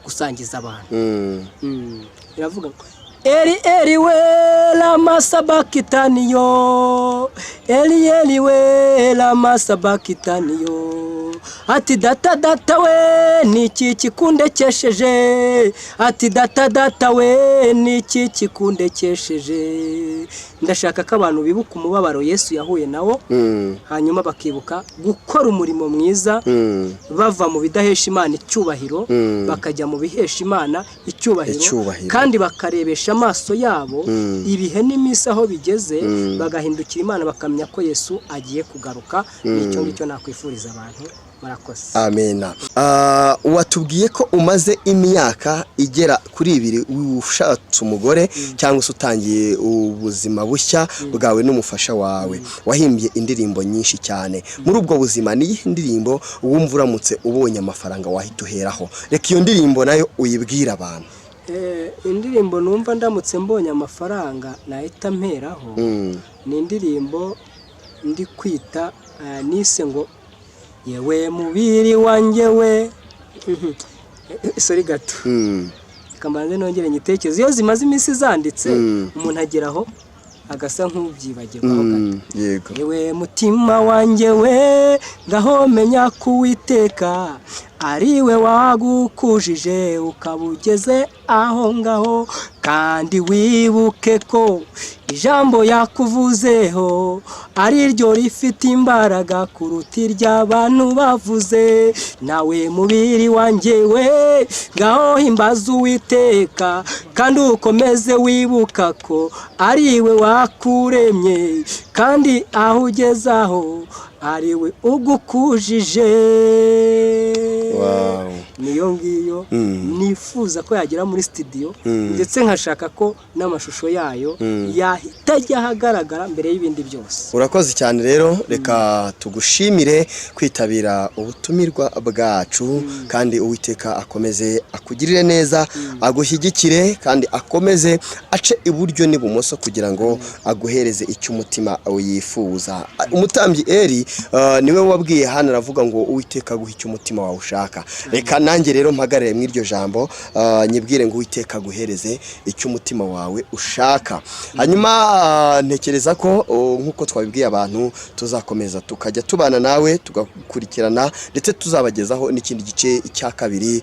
C: gusangiza abantu. Iravuga ngo Eli we lama sabakitaniyo, Eli we lama sabakitaniyo, ati data we niki kikundekesheje, ati data we niki kikundekesheje. Ndashaka ko abantu bibuka umubabaro Yesu yahuye nawo, hanyuma bakibuka gukora umurimo mwiza, bava mu bidahesha Imana icyubahiro bakajya mu bihesha Imana icyubahiro, kandi bakarebesha amaso yabo ibihe n'iminsi aho bigeze, bagahindukira Imana bakamenya ko Yesu agiye kugaruka. Nicyo ngicyo nakwifuriza abantu. Murakoze.
B: Amena. Watubwiye ko umaze imyaka igera kuri 2 ushatse umugore, cyangwa se utangiye ubuzima bushya bwawe n'umufasha wawe. Wahimbye indirimbo nyinshi cyane. Muri ubwo buzima ni indirimbo wumva uramutse ubonye amafaranga wahita uheraho? Reka iyo ndirimbo nayo uyibwira abantu.
C: Indirimbo numva ndamutse mbonye amafaranga nahita mperaho, ni indirimbo ndi kwita nise ngo yewe mubiri wanjye we. Sorry gato, kamanze nongere nyitekerezo. Iyo zimaze iminsi zanditse umuntu ageraho agasa nk'ubyibagirwaho gato.
B: Yego.
C: Yewe mutima wanjye we, ngaho menya kuwiteka ariwe wagukujije ukabugeze aho ngaho, kandi wibuke ko ijambo yakuvuzeho ari ryo rifite imbaraga kuruta iry'abantu bavuze. Nawe mubiri wanjye we, ngaho himbaza Uwiteka kandi ukomeze wibuka ko ariwe wakuremye, kandi aho ugezaho ariwe ugukujije.
B: Wow.
C: Niyo ngiyo nifuza ko yagera muri studio ndetse nkashaka ko n'amashusho yayo yahita ajya ahagaragara mbere y'ibindi byose.
B: Urakoze cyane rero, reka tugushimire kwitabira ubutumirwa bwacu, kandi Uwiteka akomeze akugirire neza, agushyigikire kandi akomeze ace iburyo n'ibumoso kugira ngo aguhereze icyo umutima yifuza. Umutambyi Eli niwe wabwiye hano aravuga ngo Uwiteka aguha icyo umutima wawe ushaka. Reka nanjye rero mpagarare mu iryo jambo, nyibwire ngo Uwiteka aguhereze icyo umutima wawe ushaka. Hanyuma ntekereza ko nkuko twabibwiye abantu tuzakomeza tukajya tubana nawe tugakurikirana, ndetse tuzabagezaho n'ikindi gice cya kabiri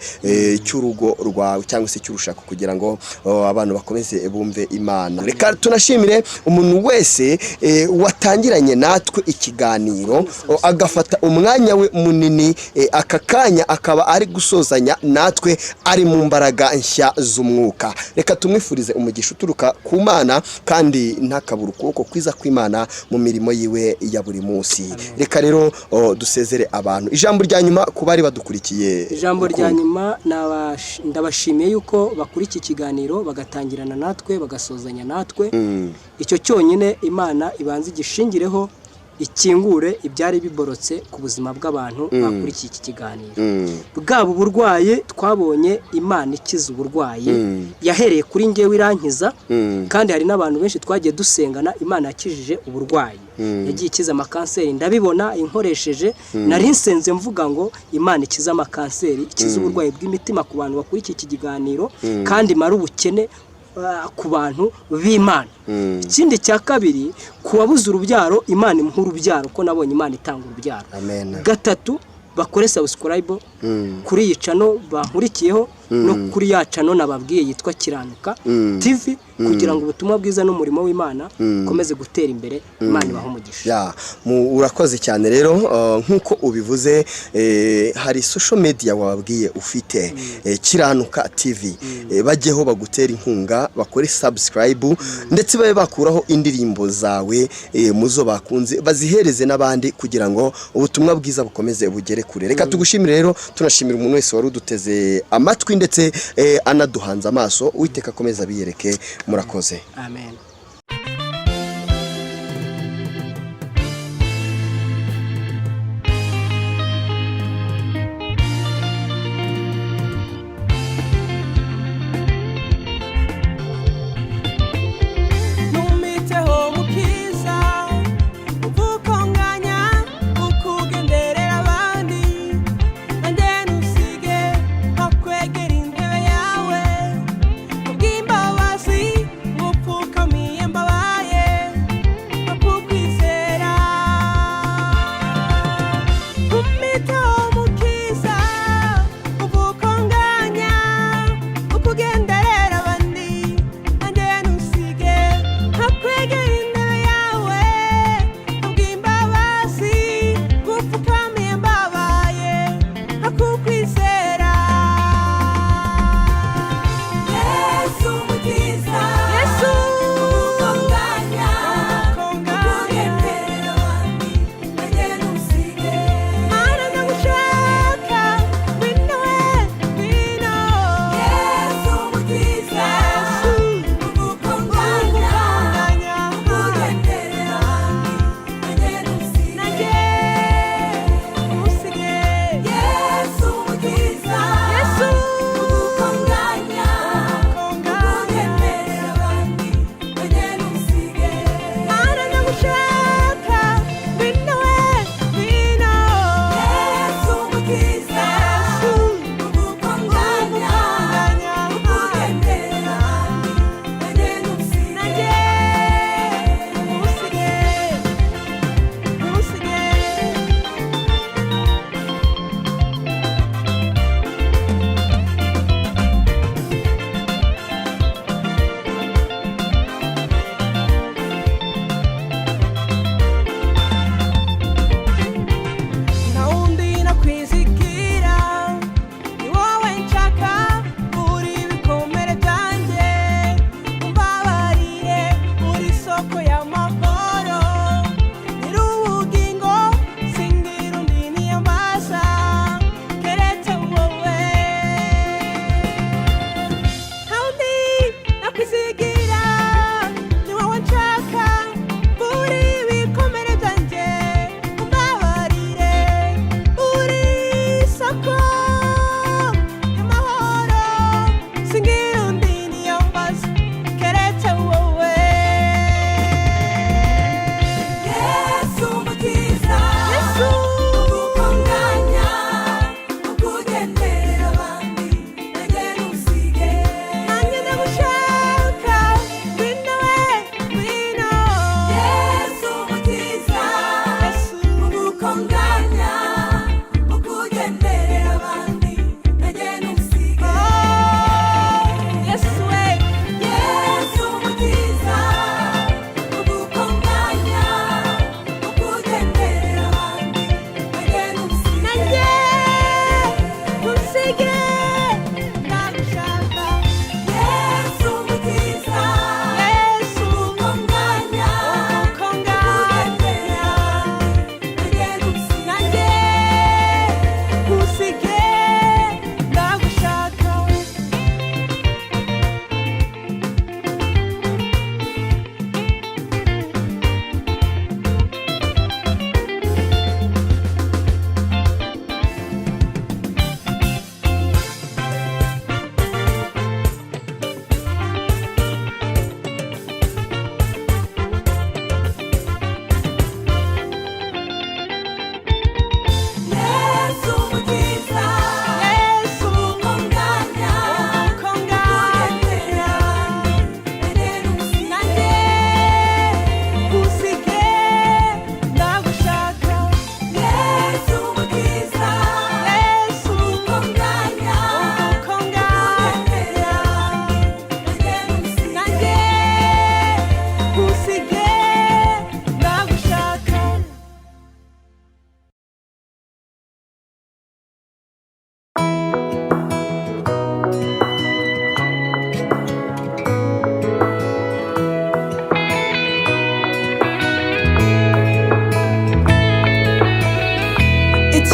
B: cy'urugo rwawe cyangwa se cy'urushako kugira ngo abantu bakomeze bumve Imana. Reka tunashimire umuntu wese watangiranye natwe ikiganiro agafata umwanya we munini, aka kanya akaba ari gusozanya natwe ari mu mbaraga nshya z'umwuka. Reka tumwifurize umugisha uturuka ku Mana, kandi ntakabura ukuboko kwiza kw'Imana mu mirimo yiwe ya buri munsi. Reka rero dusezere abantu. Ijambo rya nyuma ku bari badukurikiye.
C: Ijambo rya nyuma ndabashimiye yuko bakurikiye ikiganiro bagatangirana natwe bagasozanya natwe. Icyo cyonyine Imana ibanza igishingireho, ikingure ibyari biborotse ku buzima bw'abantu bakurikiye iki kiganiro. Bwabo uburwayi twabonye Imana ikiza uburwayi, yahereye kuri njyewe irankiza, kandi hari n'abantu benshi twagiye dusengana Imana yakijije uburwayi. Yagiye ikiza amakanseri, ndabibona inkoresheje. Nari nsenze mvuga ngo Imana ikiza amakanseri, ikiza uburwayi bw'imitima ku bantu bakurikiye iki kiganiro, kandi mara ubukene ku bantu b'Imana. Ikindi cya kabiri, kubabuza urubyaro Imana imuha urubyaro, ko nabonye Imana itanga urubyaro.
B: Amen.
C: Gatatu, bakore subscribe kuri iyi channel bankurikiyeho, no kuri ya channel nababwiye yitwa Kiranuka TV, kugira ngo ubutumwa bwiza n'umurimo w'Imana komeze gutera imbere. Imana ibaho umugisha.
B: Urakoze cyane rero, nkuko ubivuze, hari social media wababwiye ufite, Kiranuka TV, bajyeho bagutera inkunga, bakore subscribe, ndetse babe bakuraho indirimbo zawe muzo bakunze, bazihereze n'abandi kugira ngo ubutumwa bwiza bukomeze bugere kure. Reka tugushimire rero, tunashimira umuntu wese wari uduteze amatwi ndetse anaduhanze amaso. Uwiteka akomeza biyereke. Murakoze.
C: Amen.
A: Come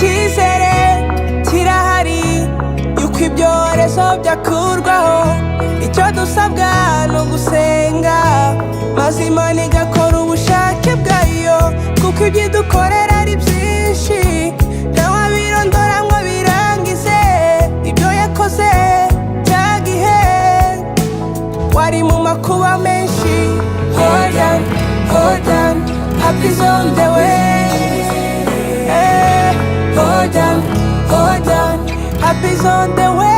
A: icyizere kirahari yuko ibyorezo byakurwaho icyo dusabwa ni ugusenga maze Imana igakora ubushake bwayo kuko ibyo idukorera ari byinshi ntawabirondora ngo birangize ibyo yakoze cya gihe wari mu makuba menshi. Hold on, happy's on the way. Hold on, happy's on the way.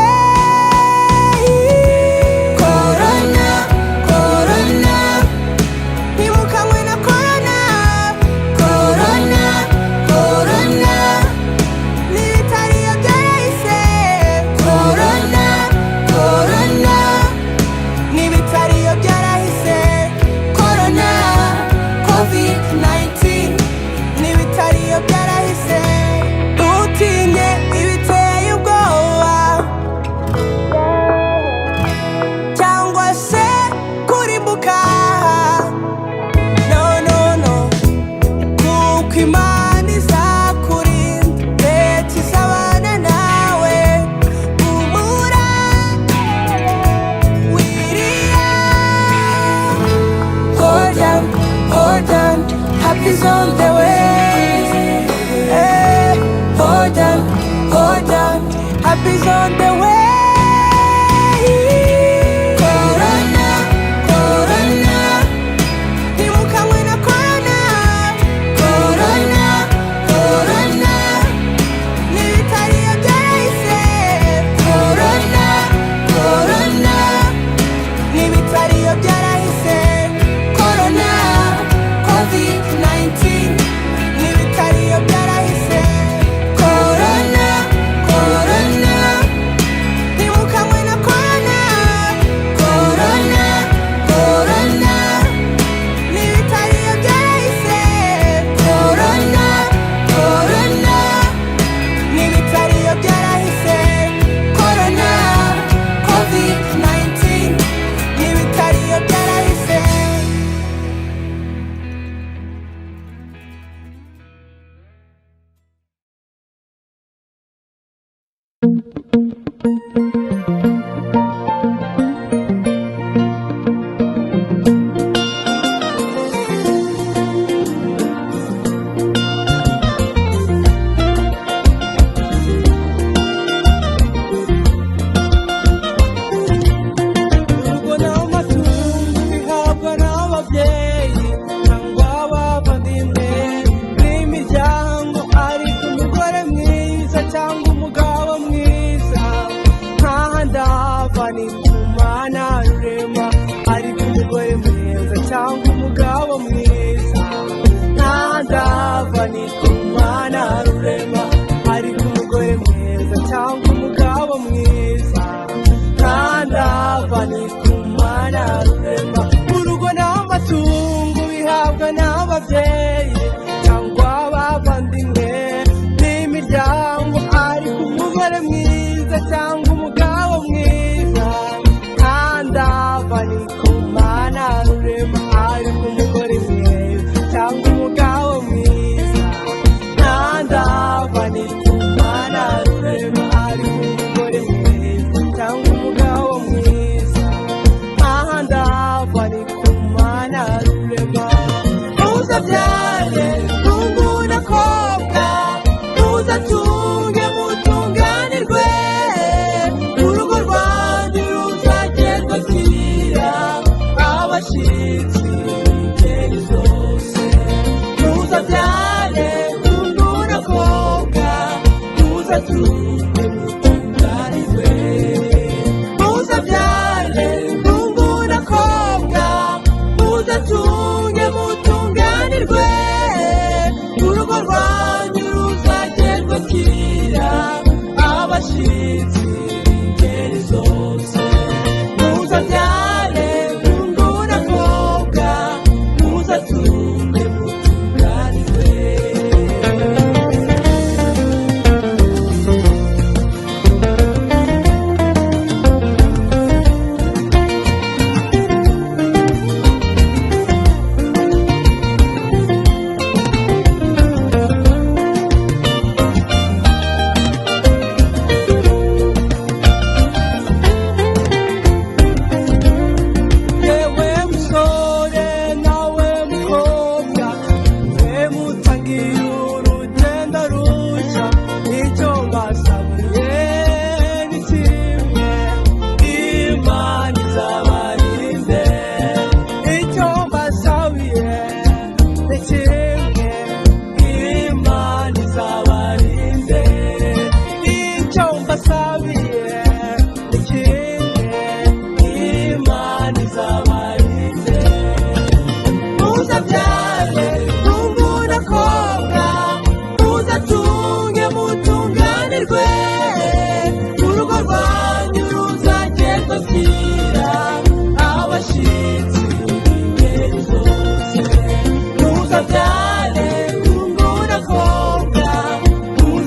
A: Happy's on the way. Hold on, happy's on the way.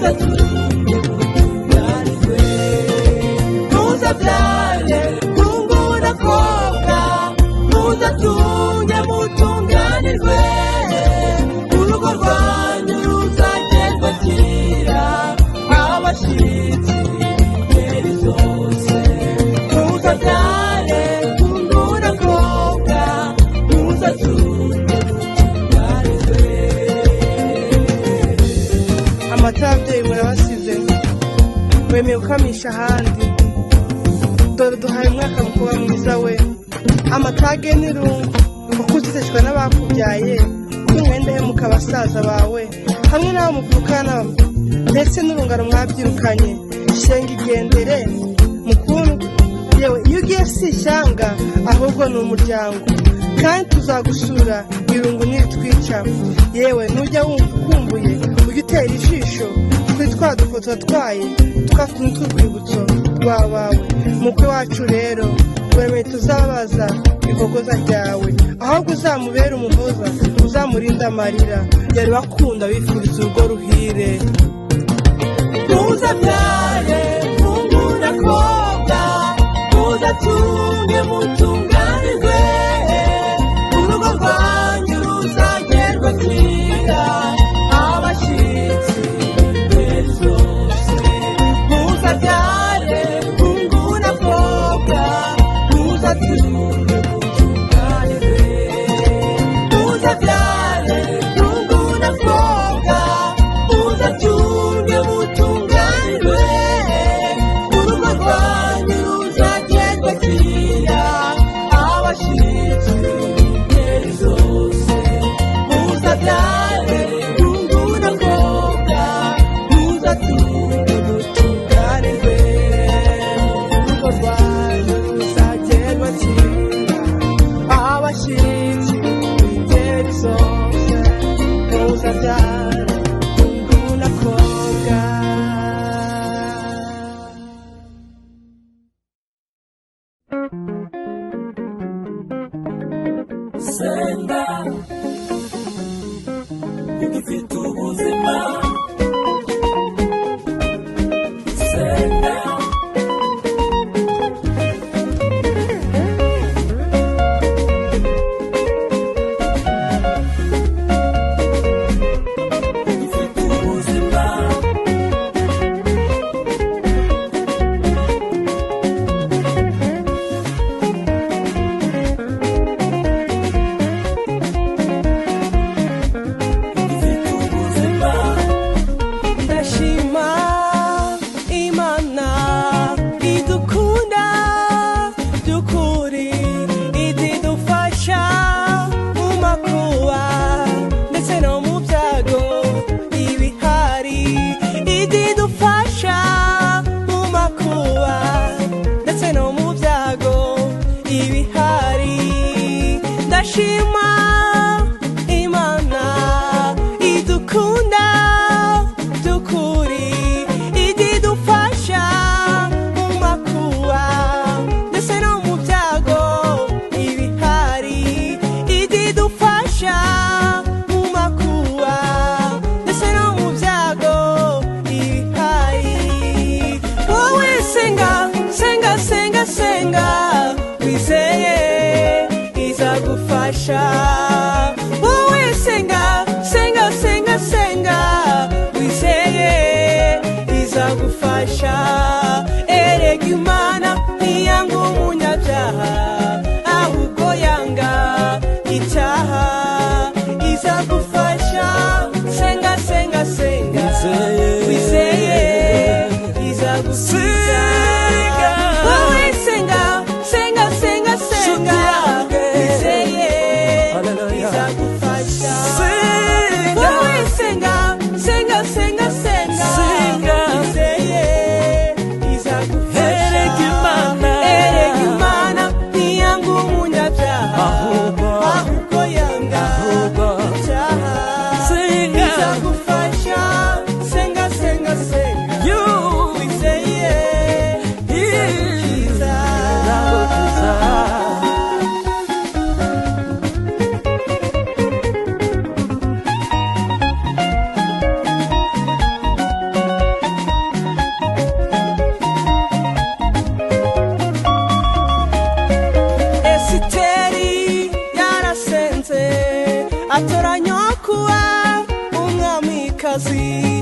A: muzatunganirwe muzabyare kungura koga muzatunge mutunganirwe urugo rwanyu ruzagerwa kira abashitsi ingeri zose muzabyare kungura koga muzatunge mutunganirwe
D: amatabyeyi murabasize wemeye gukamisha ahandi dore duhaye umwaka mukuba mwiza we amatage n'irungu kuko uziteshwa n'abakubyaye n'umwenda hemuka abasaza bawe hamwe n'abo muvukana ndetse n'urungano mwabyirukanye shenga igendere mukundwa yewe iyo ugiye si ishyanga ahubwo ni umuryango kandi tuzagusura irungu niritwica yewe nujya wumva ukumbuye ujya utera ijisho kuri twa dufoto watwaye twatumye tw'urwibutso rwabawe mukwe wacu rero wemeye tuzabaza ihogoza ryawe ahubwo uzamubera umuhoza uzamurinde amarira yari bakunda bifuriza urugo ruhire
A: muzabyare kungura koga muzatunge mutunganirwe urugo rwanyu ruzagerwa kira abashitsi ingeri zose muzabyare kungura koga muzatunge mutunganirwe muzabyare kungura koga muzatunge mutunganirwe urugo rwanyu ruzagerwa kira abashitsi ingeri zose muzabyare kungura koga muzatunge mutunganirwe urugo rwanyu ruzagerwa kira abashitsi ingeri zose muzabyare kungura koga senga ugifite ubuzima senga ugifite ubuzima ugifite ubuzima
D: ndashima imana idukunda by'ukuri ididufasha mu makuba ndetse no mu byago ibihari ididufasha mu makuba ndetse no mu byago ibihari ndashima imana idukunda by'ukuri ididufasha mu makuba ndetse no mu byago ibihari ididufasha mu makuba ndetse no mu byago ibihari wowe senga senga senga senga wizeye izagufasha
A: imbabazi